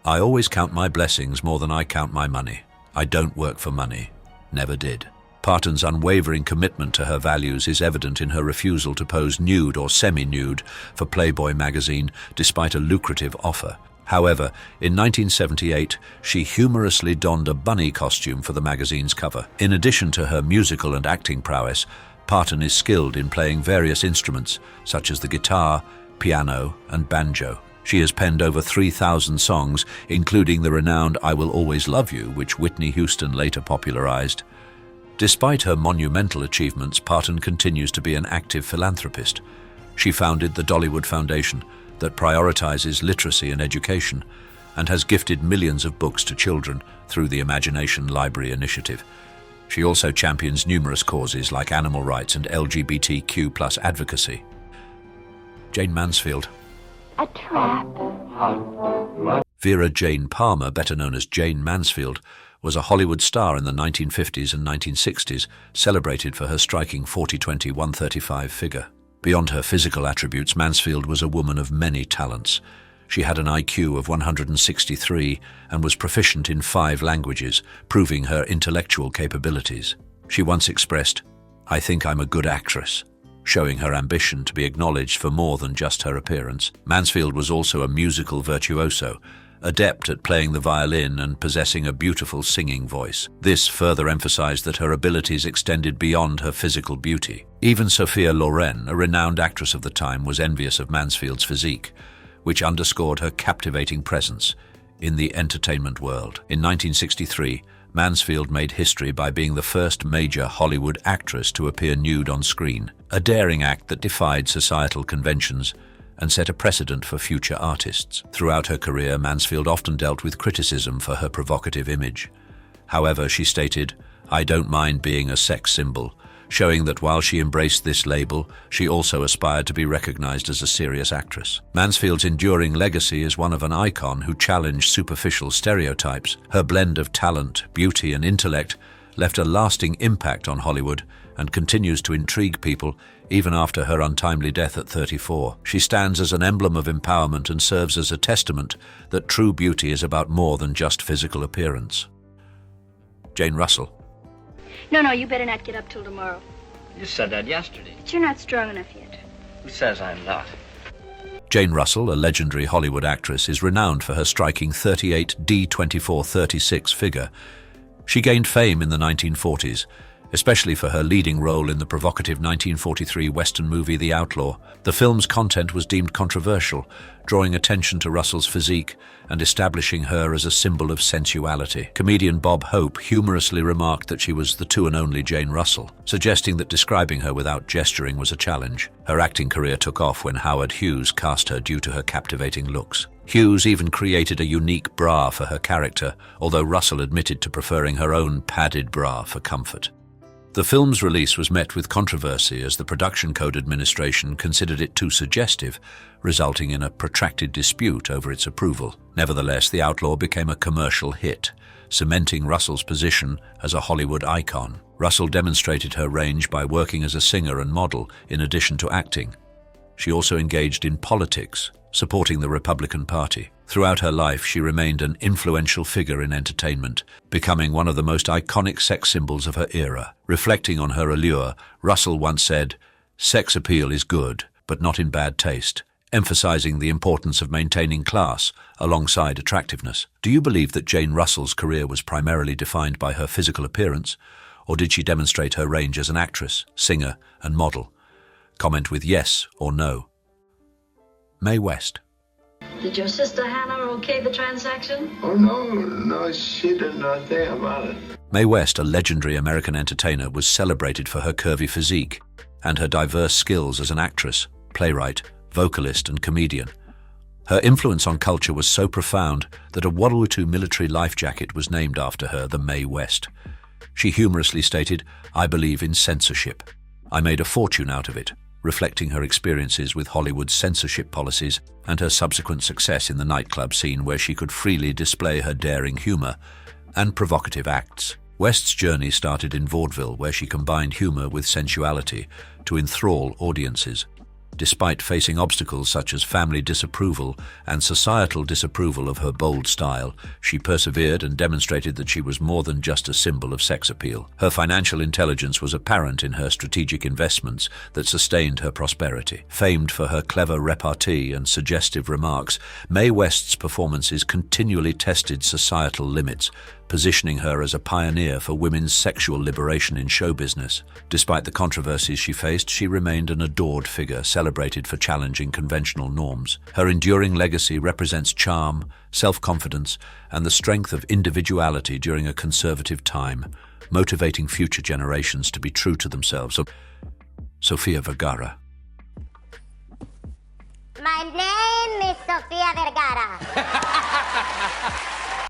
Speaker 1: "I always count my blessings more than I count my money. I don't work for money. Never did." Parton's unwavering commitment to her values is evident in her refusal to pose nude or semi-nude for Playboy magazine, despite a lucrative offer. However, in 1978, she humorously donned a bunny costume for the magazine's cover. In addition to her musical and acting prowess, Parton is skilled in playing various instruments, such as the guitar, piano, and banjo. She has penned over 3,000 songs, including the renowned "I Will Always Love You," which Whitney Houston later popularized. Despite her monumental achievements, Parton continues to be an active philanthropist. She founded the Dollywood Foundation, that prioritizes literacy and education, and has gifted millions of books to children through the Imagination Library initiative. She also champions numerous causes like animal rights and LGBTQ+ advocacy. Jane Mansfield.
Speaker 5: A trap.
Speaker 1: Vera Jane Palmer, better known as Jane Mansfield, was a Hollywood star in the 1950s and 1960s, celebrated for her striking 40-20-135 figure. Beyond her physical attributes, Mansfield was a woman of many talents. She had an IQ of 163 and was proficient in 5 languages, proving her intellectual capabilities. She once expressed, "I think I'm a good actress," showing her ambition to be acknowledged for more than just her appearance. Mansfield was also a musical virtuoso, adept at playing the violin and possessing a beautiful singing voice. This further emphasized that her abilities extended beyond her physical beauty. Even Sophia Loren, a renowned actress of the time, was envious of Mansfield's physique, which underscored her captivating presence in the entertainment world. In 1963, Mansfield made history by being the first major Hollywood actress to appear nude on screen, a daring act that defied societal conventions and set a precedent for future artists. Throughout her career, Mansfield often dealt with criticism for her provocative image. However, she stated, "I don't mind being a sex symbol," showing that while she embraced this label, she also aspired to be recognized as a serious actress. Mansfield's enduring legacy is one of an icon who challenged superficial stereotypes. Her blend of talent, beauty, and intellect left a lasting impact on Hollywood and continues to intrigue people even after her untimely death at 34. She stands as an emblem of empowerment and serves as a testament that true beauty is about more than just physical appearance. Jane Russell.
Speaker 6: No, you better not get up till tomorrow.
Speaker 7: You said that yesterday.
Speaker 6: But you're not strong enough yet.
Speaker 7: Who says I'm not?
Speaker 1: Jane Russell, a legendary Hollywood actress, is renowned for her striking 38 D24-36 figure. She gained fame in the 1940s, especially for her leading role in the provocative 1943 Western movie The Outlaw. The film's content was deemed controversial, drawing attention to Russell's physique and establishing her as a symbol of sensuality. Comedian Bob Hope humorously remarked that she was the two and only Jane Russell, suggesting that describing her without gesturing was a challenge. Her acting career took off when Howard Hughes cast her due to her captivating looks. Hughes even created a unique bra for her character, although Russell admitted to preferring her own padded bra for comfort. The film's release was met with controversy as the Production Code Administration considered it too suggestive, resulting in a protracted dispute over its approval. Nevertheless, The Outlaw became a commercial hit, cementing Russell's position as a Hollywood icon. Russell demonstrated her range by working as a singer and model in addition to acting. She also engaged in politics, supporting the Republican Party. Throughout her life, she remained an influential figure in entertainment, becoming one of the most iconic sex symbols of her era. Reflecting on her allure, Russell once said, "Sex appeal is good, but not in bad taste," emphasizing the importance of maintaining class alongside attractiveness. Do you believe that Jane Russell's career was primarily defined by her physical appearance, or did she demonstrate her range as an actress, singer, and model? Comment with yes or no. Mae West.
Speaker 8: Did your sister Hannah okay the transaction?
Speaker 9: Oh, no, she did not think about it.
Speaker 1: Mae West, a legendary American entertainer, was celebrated for her curvy physique. and her diverse skills as an actress, playwright, vocalist, and comedian. Her influence on culture was so profound that a World War II military life jacket was named after her, the Mae West. She humorously stated, "I believe in censorship. I made a fortune out of it," reflecting her experiences with Hollywood's censorship policies and her subsequent success in the nightclub scene where she could freely display her daring humor and provocative acts. West's journey started in vaudeville, where she combined humor with sensuality to enthrall audiences. Despite facing obstacles such as family disapproval and societal disapproval of her bold style, she persevered and demonstrated that she was more than just a symbol of sex appeal. Her financial intelligence was apparent in her strategic investments that sustained her prosperity. Famed for her clever repartee and suggestive remarks, Mae West's performances continually tested societal limits, positioning her as a pioneer for women's sexual liberation in show business. Despite the controversies she faced, she remained an adored figure, celebrated for challenging conventional norms. Her enduring legacy represents charm, self-confidence, and the strength of individuality during a conservative time, motivating future generations to be true to themselves. Sofia Vergara.
Speaker 5: My name is Sofia Vergara.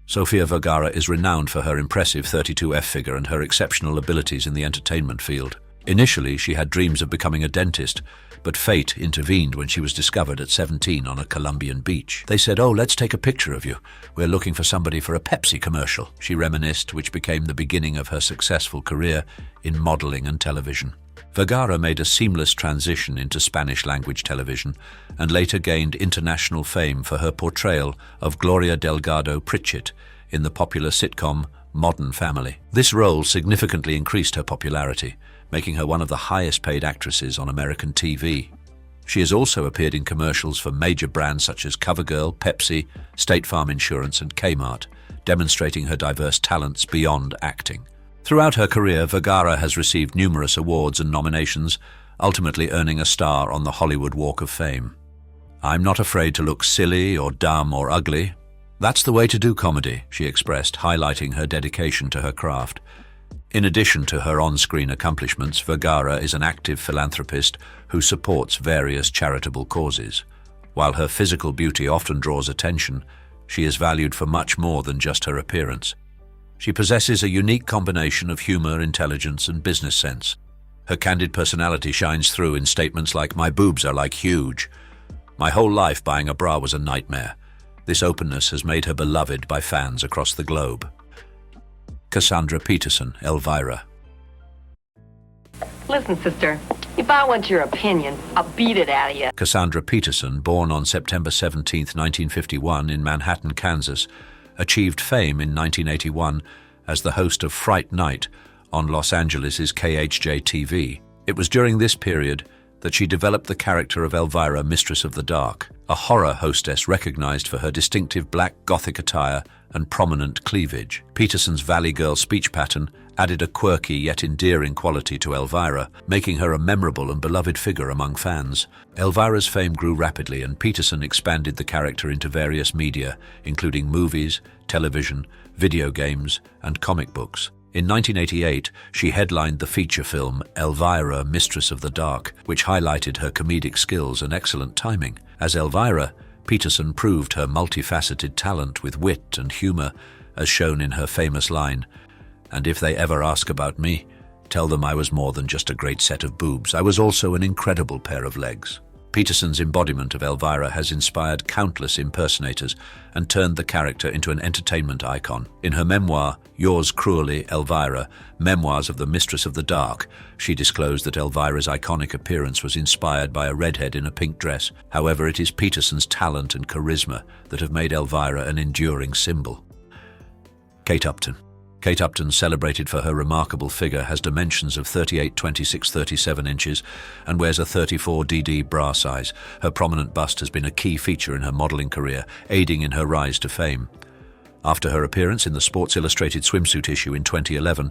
Speaker 1: Sofia Vergara is renowned for her impressive 32F figure and her exceptional abilities in the entertainment field. Initially, she had dreams of becoming a dentist, but fate intervened when she was discovered at 17 on a Colombian beach. They said, "Oh, let's take a picture of you. We're looking for somebody for a Pepsi commercial," she reminisced, which became the beginning of her successful career in modeling and television. Vergara made a seamless transition into Spanish-language television and later gained international fame for her portrayal of Gloria Delgado Pritchett in the popular sitcom Modern Family. This role significantly increased her popularity, making her one of the highest-paid actresses on American TV. She has also appeared in commercials for major brands such as CoverGirl, Pepsi, State Farm Insurance, and Kmart, demonstrating her diverse talents beyond acting. Throughout her career, Vergara has received numerous awards and nominations, ultimately earning a star on the Hollywood Walk of Fame. "I'm not afraid to look silly or dumb or ugly. That's the way to do comedy," she expressed, highlighting her dedication to her craft. In addition to her on-screen accomplishments, Vergara is an active philanthropist who supports various charitable causes. While her physical beauty often draws attention, she is valued for much more than just her appearance. She possesses a unique combination of humor, intelligence, and business sense. Her candid personality shines through in statements like, "My boobs are like huge. My whole life buying a bra was a nightmare." This openness has made her beloved by fans across the globe. Cassandra Peterson, Elvira.
Speaker 10: Listen, sister, if I want your opinion, I'll beat it out of you.
Speaker 1: Cassandra Peterson, born on September 17, 1951 in Manhattan, Kansas, achieved fame in 1981 as the host of Fright Night on Los Angeles' KHJ-TV. It was during this period that she developed the character of Elvira, Mistress of the Dark, a horror hostess recognized for her distinctive black Gothic attire and prominent cleavage. Peterson's Valley Girl speech pattern added a quirky yet endearing quality to Elvira, making her a memorable and beloved figure among fans. Elvira's fame grew rapidly, and Peterson expanded the character into various media, including movies, television, video games, and comic books. In 1988, she headlined the feature film Elvira, Mistress of the Dark, which highlighted her comedic skills and excellent timing. As Elvira, Peterson proved her multifaceted talent with wit and humor, as shown in her famous line, "And if they ever ask about me, tell them I was more than just a great set of boobs. I was also an incredible pair of legs." Peterson's embodiment of Elvira has inspired countless impersonators and turned the character into an entertainment icon. In her memoir, Yours Cruelly, Elvira, Memoirs of the Mistress of the Dark, she disclosed that Elvira's iconic appearance was inspired by a redhead in a pink dress. However, it is Peterson's talent and charisma that have made Elvira an enduring symbol. Kate Upton. Kate Upton, celebrated for her remarkable figure, has dimensions of 38, 26, 37 inches and wears a 34 DD bra size. Her prominent bust has been a key feature in her modeling career, aiding in her rise to fame. After her appearance in the Sports Illustrated swimsuit issue in 2011,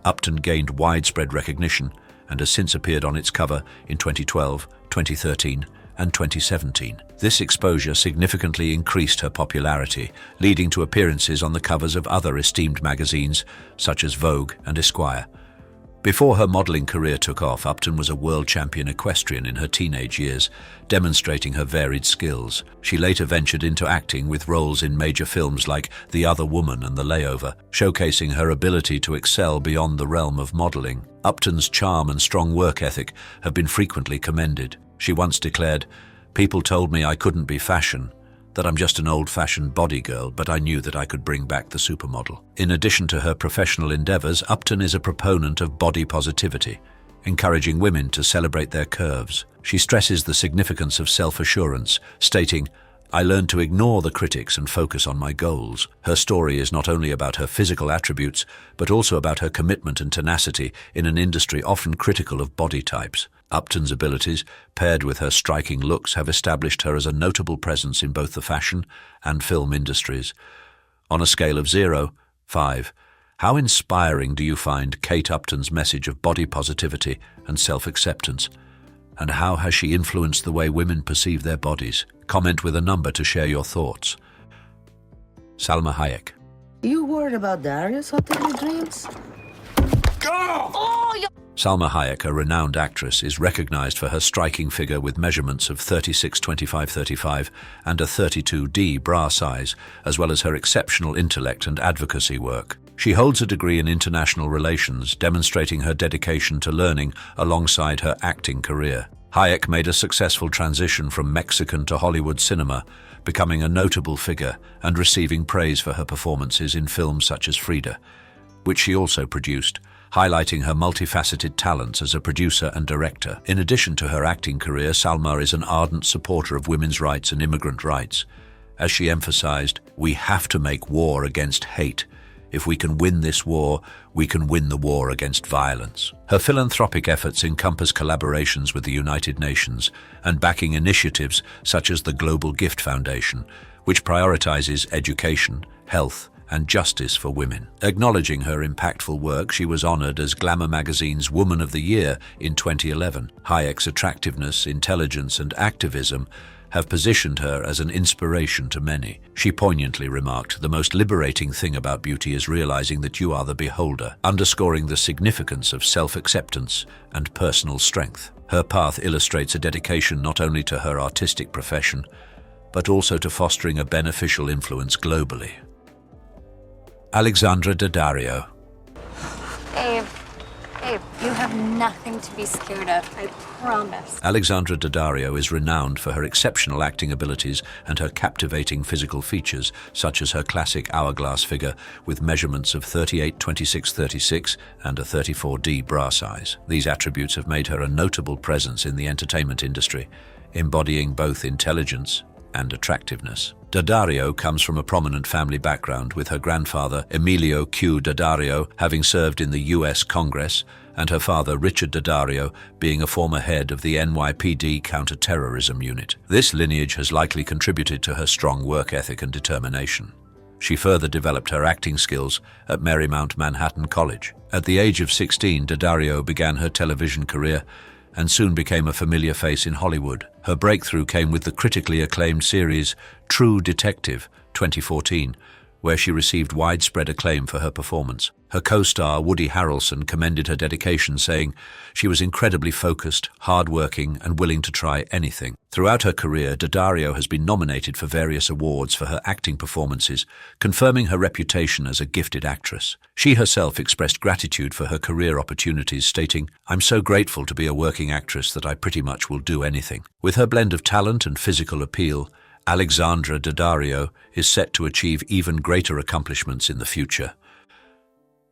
Speaker 1: Upton gained widespread recognition and has since appeared on its cover in 2012, 2013, and 2017. This exposure significantly increased her popularity, leading to appearances on the covers of other esteemed magazines such as Vogue and Esquire. Before her modeling career took off, Upton was a world champion equestrian in her teenage years, demonstrating her varied skills. She later ventured into acting with roles in major films like The Other Woman and The Layover, showcasing her ability to excel beyond the realm of modeling. Upton's charm and strong work ethic have been frequently commended. She once declared, "People told me I couldn't be fashion, that I'm just an old-fashioned body girl, but I knew that I could bring back the supermodel." In addition to her professional endeavors, Upton is a proponent of body positivity, encouraging women to celebrate their curves. She stresses the significance of self-assurance, stating, "I learned to ignore the critics and focus on my goals." Her story is not only about her physical attributes, but also about her commitment and tenacity in an industry often critical of body types. Upton's abilities, paired with her striking looks, have established her as a notable presence in both the fashion and film industries. On a scale of 0-5, how inspiring do you find Kate Upton's message of body positivity and self-acceptance? And how has she influenced the way women perceive their bodies? Comment with a number to share your thoughts. Salma Hayek.
Speaker 2: You worried about Darius hotel your dreams?
Speaker 1: Salma Hayek, a renowned actress, is recognized for her striking figure with measurements of 36-25-35 and a 32D bra size, as well as her exceptional intellect and advocacy work. She holds a degree in international relations, demonstrating her dedication to learning alongside her acting career. Hayek made a successful transition from Mexican to Hollywood cinema, becoming a notable figure and receiving praise for her performances in films such as Frida, which she also produced, highlighting her multifaceted talents as a producer and director. In addition to her acting career, Salma is an ardent supporter of women's rights and immigrant rights. As she emphasized, "We have to make war against hate. If we can win this war, we can win the war against violence." Her philanthropic efforts encompass collaborations with the United Nations and backing initiatives such as the Global Gift Foundation, which prioritizes education, health, and justice for women. Acknowledging her impactful work, she was honored as Glamour magazine's Woman of the Year in 2011. Hayek's attractiveness, intelligence, and activism have positioned her as an inspiration to many. She poignantly remarked, "The most liberating thing about beauty is realizing that you are the beholder," underscoring the significance of self-acceptance and personal strength. Her path illustrates a dedication not only to her artistic profession, but also to fostering a beneficial influence globally. Alexandra Daddario.
Speaker 11: Babe, you have nothing to be scared of, I promise.
Speaker 1: Alexandra Daddario is renowned for her exceptional acting abilities and her captivating physical features, such as her classic hourglass figure with measurements of 38-26-36 and a 34D bra size. These attributes have made her a notable presence in the entertainment industry, embodying both intelligence and attractiveness. Daddario comes from a prominent family background, with her grandfather, Emilio Q. Daddario, having served in the U.S. Congress, and her father, Richard Daddario, being a former head of the NYPD counterterrorism unit. This lineage has likely contributed to her strong work ethic and determination. She further developed her acting skills at Marymount Manhattan College. At the age of 16, Daddario began her television career and soon became a familiar face in Hollywood. Her breakthrough came with the critically acclaimed series True Detective, 2014, where she received widespread acclaim for her performance. Her co-star Woody Harrelson commended her dedication, saying she was incredibly focused, hard-working, and willing to try anything. Throughout her career, Daddario has been nominated for various awards for her acting performances, confirming her reputation as a gifted actress. She herself expressed gratitude for her career opportunities, stating, "I'm so grateful to be a working actress that I pretty much will do anything." With her blend of talent and physical appeal, Alexandra Daddario is set to achieve even greater accomplishments in the future.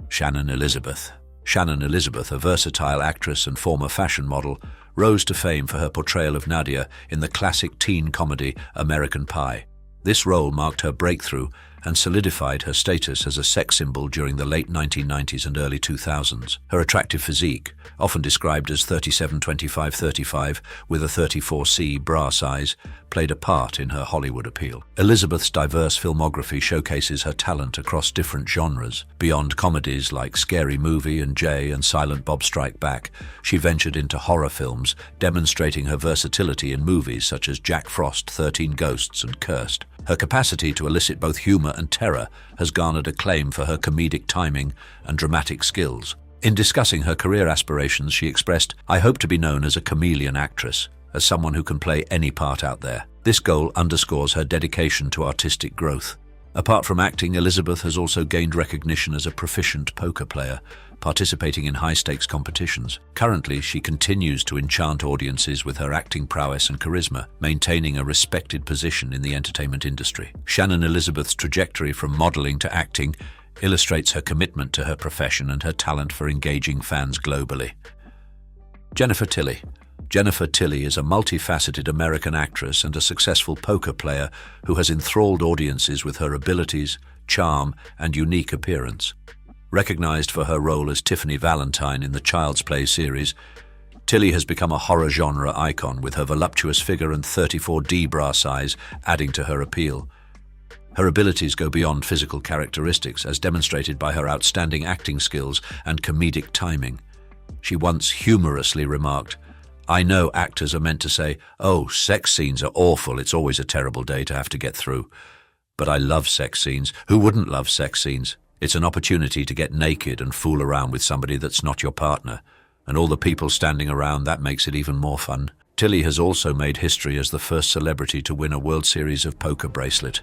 Speaker 1: Shannon Elizabeth. Shannon Elizabeth, a versatile actress and former fashion model, rose to fame for her portrayal of Nadia in the classic teen comedy American Pie. This role marked her breakthrough and solidified her status as a sex symbol during the late 1990s and early 2000s. Her attractive physique, often described as 37-25-35 with a 34C bra size, played a part in her Hollywood appeal. Elizabeth's diverse filmography showcases her talent across different genres. Beyond comedies like Scary Movie and Jay and Silent Bob Strike Back, she ventured into horror films, demonstrating her versatility in movies such as Jack Frost, 13 Ghosts, and Cursed. Her capacity to elicit both humor and terror has garnered acclaim for her comedic timing and dramatic skills. In discussing her career aspirations, she expressed, "I hope to be known as a chameleon actress, as someone who can play any part out there." This goal underscores her dedication to artistic growth. Apart from acting, Elizabeth has also gained recognition as a proficient poker player, participating in high-stakes competitions. Currently, she continues to enchant audiences with her acting prowess and charisma, maintaining a respected position in the entertainment industry. Shannon Elizabeth's trajectory from modeling to acting illustrates her commitment to her profession and her talent for engaging fans globally. Jennifer Tilly. Jennifer Tilly is a multifaceted American actress and a successful poker player who has enthralled audiences with her abilities, charm, and unique appearance. Recognized for her role as Tiffany Valentine in the Child's Play series, Tilly has become a horror genre icon, with her voluptuous figure and 34D bra size adding to her appeal. Her abilities go beyond physical characteristics, as demonstrated by her outstanding acting skills and comedic timing. She once humorously remarked, "I know actors are meant to say, 'Oh, sex scenes are awful, it's always a terrible day to have to get through.' But I love sex scenes. Who wouldn't love sex scenes? It's an opportunity to get naked and fool around with somebody that's not your partner. And all the people standing around, that makes it even more fun." Tilly has also made history as the first celebrity to win a World Series of Poker bracelet,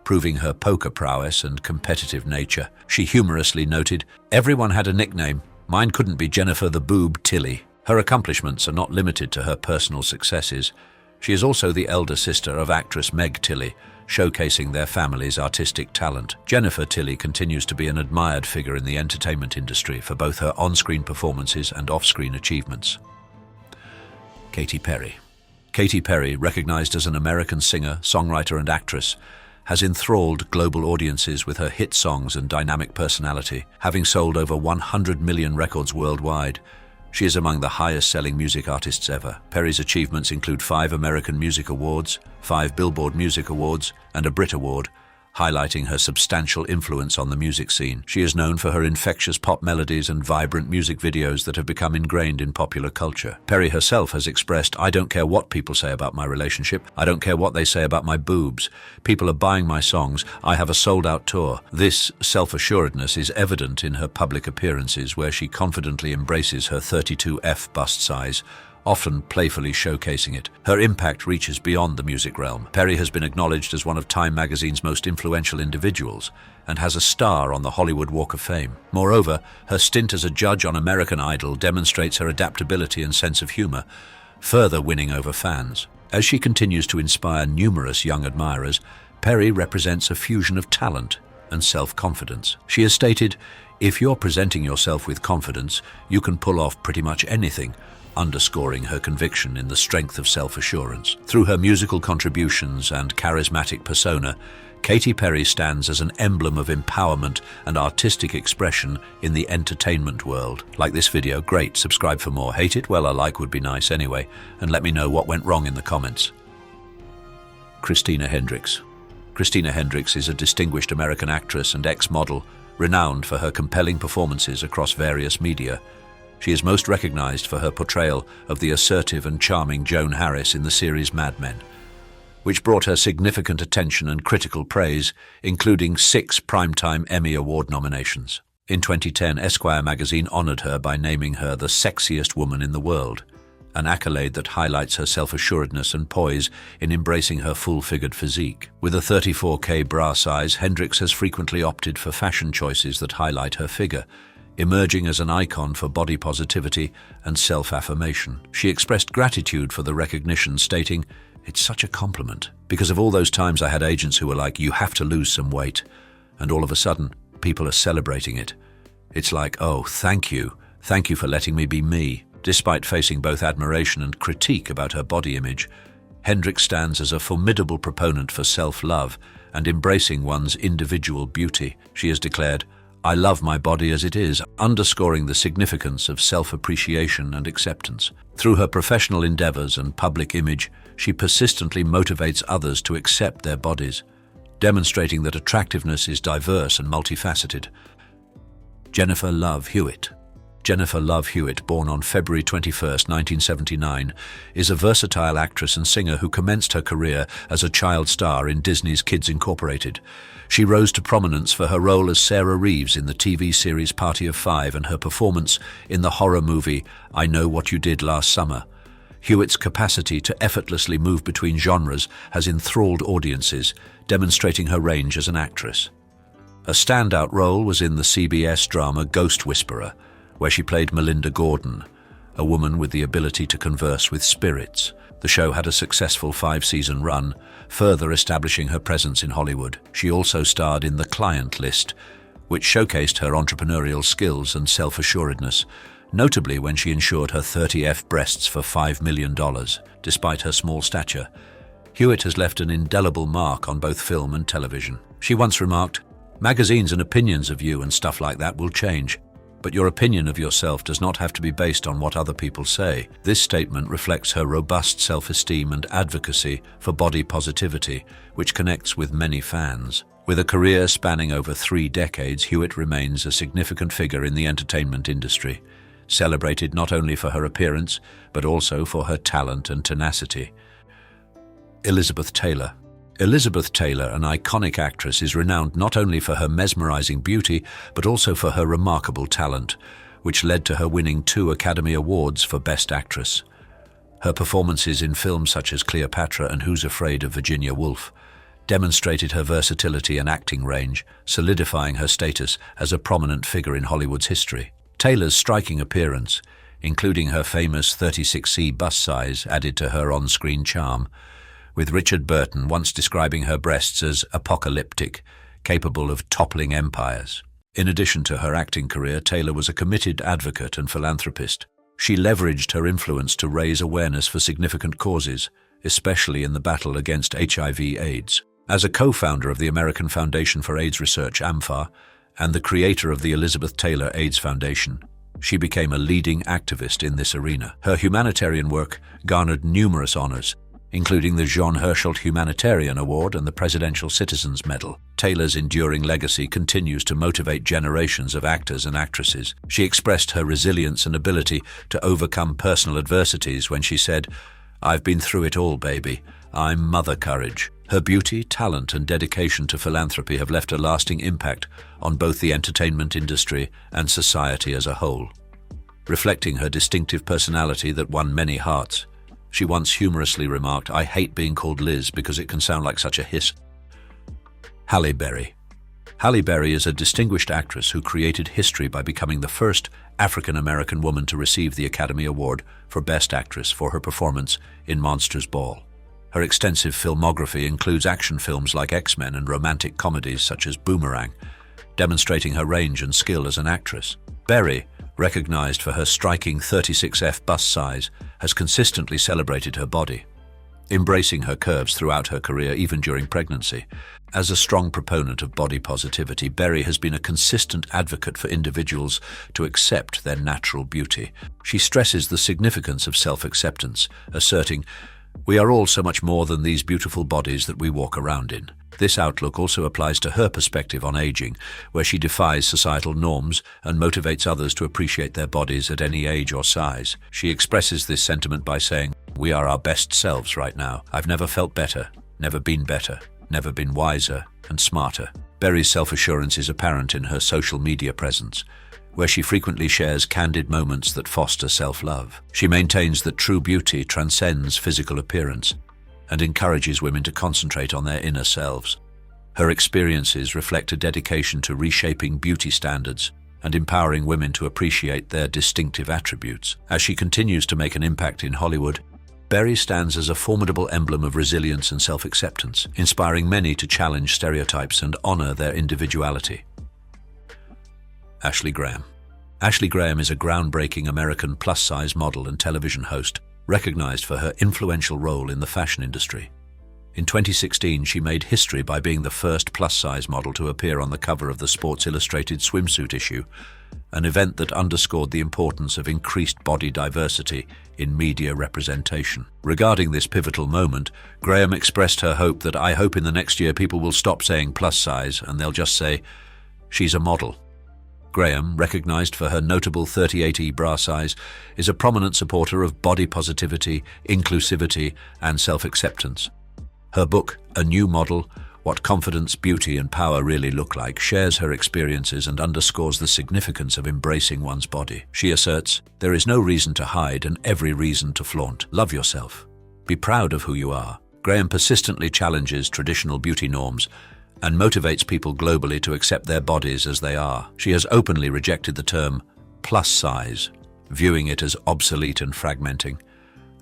Speaker 1: proving her poker prowess and competitive nature. She humorously noted, "Everyone had a nickname. Mine couldn't be Jennifer the Boob Tilly." Her accomplishments are not limited to her personal successes. She is also the elder sister of actress Meg Tilly, showcasing their family's artistic talent. Jennifer Tilly continues to be an admired figure in the entertainment industry for both her on-screen performances and off-screen achievements. Katy Perry. Katy Perry, recognized as an American singer, songwriter, and actress, has enthralled global audiences with her hit songs and dynamic personality, having sold over 100 million records worldwide. She is among the highest-selling music artists ever. Perry's achievements include 5 American Music Awards, 5 Billboard Music Awards, and a Brit Award, highlighting her substantial influence on the music scene. She is known for her infectious pop melodies and vibrant music videos that have become ingrained in popular culture. Perry herself has expressed, "I don't care what people say about my relationship. I don't care what they say about my boobs. People are buying my songs. I have a sold-out tour." This self-assuredness is evident in her public appearances, where she confidently embraces her 32F bust size, often playfully showcasing it. Her impact reaches beyond the music realm. Perry has been acknowledged as one of Time magazine's most influential individuals and has a star on the Hollywood Walk of Fame. Moreover, her stint as a judge on American Idol demonstrates her adaptability and sense of humor, further winning over fans. As she continues to inspire numerous young admirers, Perry represents a fusion of talent and self-confidence. She has stated, "If you're presenting yourself with confidence, you can pull off pretty much anything," underscoring her conviction in the strength of self-assurance. Through her musical contributions and charismatic persona, Katy Perry stands as an emblem of empowerment and artistic expression in the entertainment world. Like this video? Great. Subscribe for more. Hate it? Well, a like would be nice anyway. And let me know what went wrong in the comments. Christina Hendricks. Christina Hendricks is a distinguished American actress and ex-model, renowned for her compelling performances across various media. She is most recognized for her portrayal of the assertive and charming Joan Harris in the series Mad Men, which brought her significant attention and critical praise, including 6 Primetime Emmy Award nominations. In 2010, Esquire magazine honored her by naming her the sexiest woman in the world, an accolade that highlights her self-assuredness and poise in embracing her full-figured physique. With a 34K bra size, Hendricks has frequently opted for fashion choices that highlight her figure, emerging as an icon for body positivity and self-affirmation. She expressed gratitude for the recognition, stating, "It's such a compliment. Because of all those times I had agents who were like, 'You have to lose some weight,' and all of a sudden, people are celebrating it. It's like, oh, thank you for letting me be me." Despite facing both admiration and critique about her body image, Hendricks stands as a formidable proponent for self-love and embracing one's individual beauty. She has declared, "I love my body as it is," underscoring the significance of self-appreciation and acceptance. Through her professional endeavors and public image, she persistently motivates others to accept their bodies, demonstrating that attractiveness is diverse and multifaceted. Jennifer Love Hewitt. Jennifer Love Hewitt, born on February 21, 1979, is a versatile actress and singer who commenced her career as a child star in Disney's Kids Incorporated. She rose to prominence for her role as Sarah Reeves in the TV series Party of Five and her performance in the horror movie I Know What You Did Last Summer. Hewitt's capacity to effortlessly move between genres has enthralled audiences, demonstrating her range as an actress. A standout role was in the CBS drama Ghost Whisperer, where she played Melinda Gordon, a woman with the ability to converse with spirits. The show had a successful 5-season run, further establishing her presence in Hollywood. She also starred in The Client List, which showcased her entrepreneurial skills and self-assuredness, notably when she insured her 30F breasts for $5 million, despite her small stature. Hewitt has left an indelible mark on both film and television. She once remarked, "Magazines and opinions of you and stuff like that will change, but your opinion of yourself does not have to be based on what other people say." This statement reflects her robust self-esteem and advocacy for body positivity, which connects with many fans. With a career spanning over 3 decades, Hewitt remains a significant figure in the entertainment industry, celebrated not only for her appearance, but also for her talent and tenacity. Elizabeth Taylor. Elizabeth Taylor, an iconic actress, is renowned not only for her mesmerizing beauty, but also for her remarkable talent, which led to her winning 2 Academy Awards for Best Actress. Her performances in films such as Cleopatra and Who's Afraid of Virginia Woolf demonstrated her versatility and acting range, solidifying her status as a prominent figure in Hollywood's history. Taylor's striking appearance, including her famous 36C bust size, added to her on-screen charm, with Richard Burton once describing her breasts as apocalyptic, capable of toppling empires. In addition to her acting career, Taylor was a committed advocate and philanthropist. She leveraged her influence to raise awareness for significant causes, especially in the battle against HIV/AIDS. As a co-founder of the American Foundation for AIDS Research, AMFAR, and the creator of the Elizabeth Taylor AIDS Foundation, she became a leading activist in this arena. Her humanitarian work garnered numerous honors, including the Jean Herschel Humanitarian Award and the Presidential Citizens Medal. Taylor's enduring legacy continues to motivate generations of actors and actresses. She expressed her resilience and ability to overcome personal adversities when she said, "I've been through it all, baby. I'm Mother Courage." Her beauty, talent, and dedication to philanthropy have left a lasting impact on both the entertainment industry and society as a whole. Reflecting her distinctive personality that won many hearts, she once humorously remarked, "I hate being called Liz because it can sound like such a hiss." Halle Berry. Halle Berry is a distinguished actress who created history by becoming the first African-American woman to receive the Academy Award for Best Actress for her performance in Monsters Ball. Her extensive filmography includes action films like X-Men and romantic comedies such as Boomerang, demonstrating her range and skill as an actress. Berry, recognized for her striking 36F bust size, has consistently celebrated her body, embracing her curves throughout her career, even during pregnancy. As a strong proponent of body positivity, Berry has been a consistent advocate for individuals to accept their natural beauty. She stresses the significance of self-acceptance, asserting, "We are all so much more than these beautiful bodies that we walk around in." This outlook also applies to her perspective on aging, where she defies societal norms and motivates others to appreciate their bodies at any age or size. She expresses this sentiment by saying, "We are our best selves right now. I've never felt better, never been wiser and smarter." Berry's self-assurance is apparent in her social media presence, where she frequently shares candid moments that foster self-love. She maintains that true beauty transcends physical appearance and encourages women to concentrate on their inner selves. Her experiences reflect a dedication to reshaping beauty standards and empowering women to appreciate their distinctive attributes. As she continues to make an impact in Hollywood, Berry stands as a formidable emblem of resilience and self-acceptance, inspiring many to challenge stereotypes and honor their individuality. Ashley Graham. Ashley Graham is a groundbreaking American plus-size model and television host, recognized for her influential role in the fashion industry. In 2016, she made history by being the first plus-size model to appear on the cover of the Sports Illustrated swimsuit issue, an event that underscored the importance of increased body diversity in media representation. Regarding this pivotal moment, Graham expressed her hope that "I hope in the next year people will stop saying plus size and they'll just say, she's a model." Graham, recognized for her notable 38E bra size, is a prominent supporter of body positivity, inclusivity, and self-acceptance. Her book, A New Model: What Confidence, Beauty, and Power Really Look Like, shares her experiences and underscores the significance of embracing one's body. She asserts, there is no reason to hide and every reason to flaunt. Love yourself. Be proud of who you are. Graham persistently challenges traditional beauty norms and motivates people globally to accept their bodies as they are. She has openly rejected the term plus size, viewing it as obsolete and fragmenting.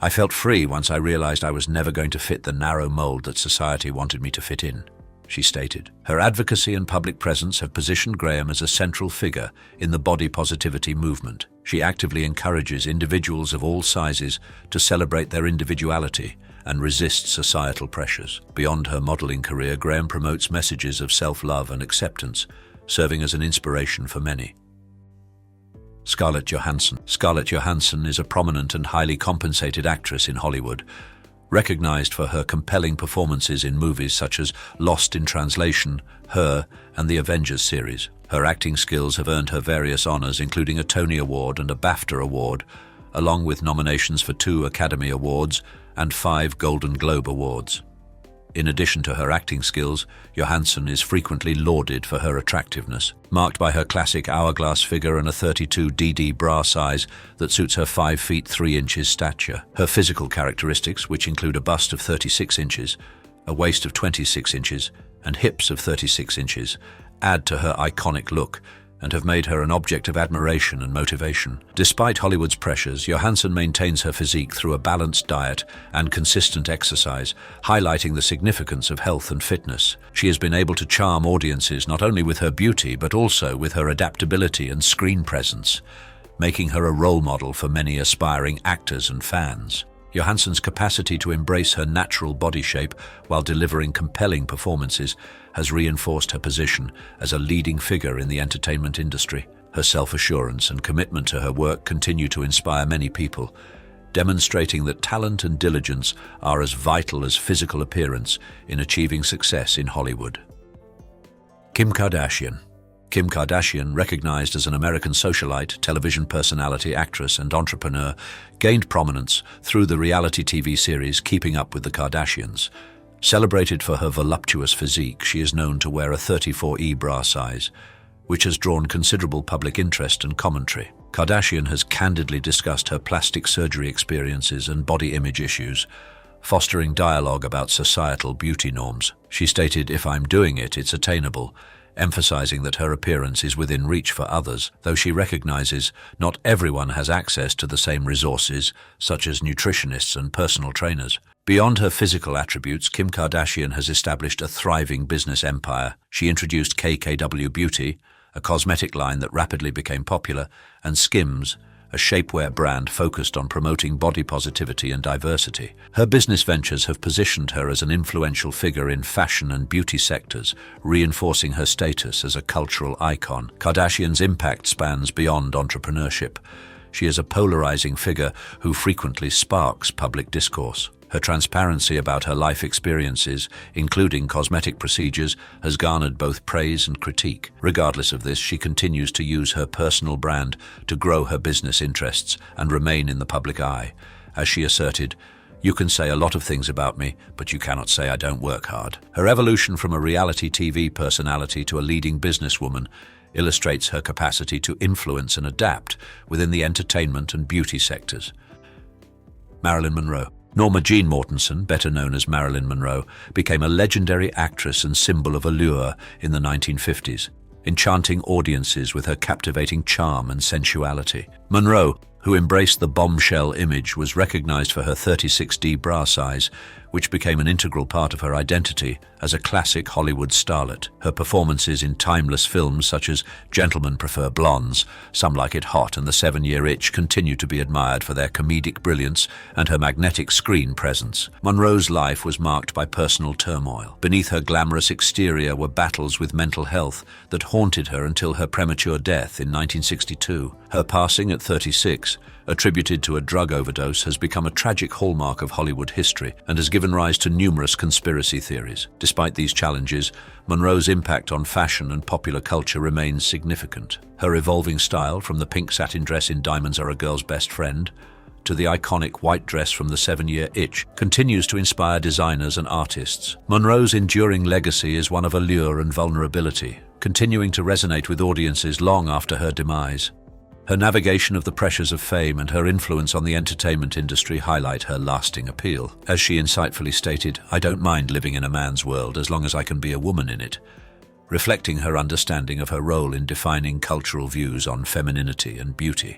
Speaker 1: I felt free once I realized I was never going to fit the narrow mold that society wanted me to fit in, she stated. Her advocacy and public presence have positioned Graham as a central figure in the body positivity movement. She actively encourages individuals of all sizes to celebrate their individuality and resist societal pressures. Beyond her modeling career, Graham promotes messages of self-love and acceptance, serving as an inspiration for many. Scarlett Johansson. Scarlett Johansson is a prominent and highly compensated actress in Hollywood, recognized for her compelling performances in movies such as Lost in Translation, Her, and the Avengers series. Her acting skills have earned her various honors, including a Tony Award and a BAFTA Award, along with nominations for 2 Academy Awards and 5 Golden Globe Awards. In addition to her acting skills, Johansson is frequently lauded for her attractiveness, marked by her classic hourglass figure and a 32DD bra size that suits her 5 feet 3 inches stature. Her physical characteristics, which include a bust of 36 inches, a waist of 26 inches, and hips of 36 inches, add to her iconic look and have made her an object of admiration and motivation. Despite Hollywood's pressures, Johansson maintains her physique through a balanced diet and consistent exercise, highlighting the significance of health and fitness. She has been able to charm audiences not only with her beauty, but also with her adaptability and screen presence, making her a role model for many aspiring actors and fans. Johansson's capacity to embrace her natural body shape while delivering compelling performances has reinforced her position as a leading figure in the entertainment industry. Her self-assurance and commitment to her work continue to inspire many people, demonstrating that talent and diligence are as vital as physical appearance in achieving success in Hollywood. Kim Kardashian. Kim Kardashian, recognized as an American socialite, television personality, actress, and entrepreneur, gained prominence through the reality TV series Keeping Up with the Kardashians. Celebrated for her voluptuous physique, she is known to wear a 34E bra size, which has drawn considerable public interest and commentary. Kardashian has candidly discussed her plastic surgery experiences and body image issues, fostering dialogue about societal beauty norms. She stated, "If I'm doing it, it's attainable," emphasizing that her appearance is within reach for others, though she recognizes not everyone has access to the same resources, such as nutritionists and personal trainers. Beyond her physical attributes, Kim Kardashian has established a thriving business empire. She introduced KKW Beauty, a cosmetic line that rapidly became popular, and Skims, a shapewear brand focused on promoting body positivity and diversity. Her business ventures have positioned her as an influential figure in fashion and beauty sectors, reinforcing her status as a cultural icon. Kardashian's impact spans beyond entrepreneurship. She is a polarizing figure who frequently sparks public discourse. Her transparency about her life experiences, including cosmetic procedures, has garnered both praise and critique. Regardless of this, she continues to use her personal brand to grow her business interests and remain in the public eye. As she asserted, "You can say a lot of things about me, but you cannot say I don't work hard." Her evolution from a reality TV personality to a leading businesswoman illustrates her capacity to influence and adapt within the entertainment and beauty sectors. Marilyn Monroe. Norma Jean Mortensen, better known as Marilyn Monroe, became a legendary actress and symbol of allure in the 1950s, enchanting audiences with her captivating charm and sensuality. Monroe, who embraced the bombshell image, was recognized for her 36D bra size, which became an integral part of her identity as a classic Hollywood starlet. Her performances in timeless films such as Gentlemen Prefer Blondes, Some Like It Hot, and The 7-Year Itch continue to be admired for their comedic brilliance and her magnetic screen presence. Monroe's life was marked by personal turmoil. Beneath her glamorous exterior were battles with mental health that haunted her until her premature death in 1962. Her passing at 36, attributed to a drug overdose, has become a tragic hallmark of Hollywood history and has given given rise to numerous conspiracy theories. Despite these challenges, Monroe's impact on fashion and popular culture remains significant. Her evolving style, from the pink satin dress in Diamonds Are a Girl's Best Friend to the iconic white dress from The 7-Year Itch, continues to inspire designers and artists. Monroe's enduring legacy is one of allure and vulnerability, continuing to resonate with audiences long after her demise. Her navigation of the pressures of fame and her influence on the entertainment industry highlight her lasting appeal. As she insightfully stated, "I don't mind living in a man's world as long as I can be a woman in it," reflecting her understanding of her role in defining cultural views on femininity and beauty.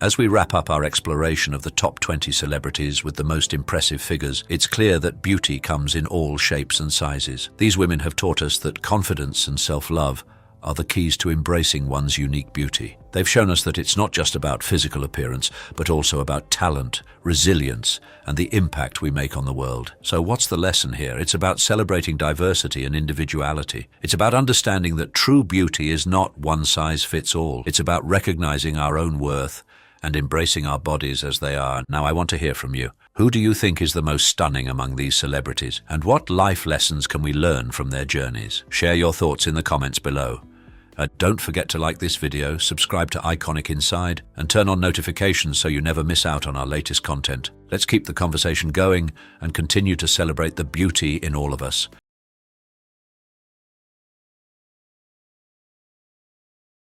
Speaker 1: As we wrap up our exploration of the top 20 celebrities with the most impressive figures, it's clear that beauty comes in all shapes and sizes. These women have taught us that confidence and self-love are the keys to embracing one's unique beauty. They've shown us that it's not just about physical appearance, but also about talent, resilience, and the impact we make on the world. So what's the lesson here? It's about celebrating diversity and individuality. It's about understanding that true beauty is not one size fits all. It's about recognizing our own worth and embracing our bodies as they are. Now I want to hear from you. Who do you think is the most stunning among these celebrities? And what life lessons can we learn from their journeys? Share your thoughts in the comments below. Don't forget to like this video, subscribe to Iconic Inside, and turn on notifications so you never miss out on our latest content. Let's keep the conversation going and continue to celebrate the beauty in all of us.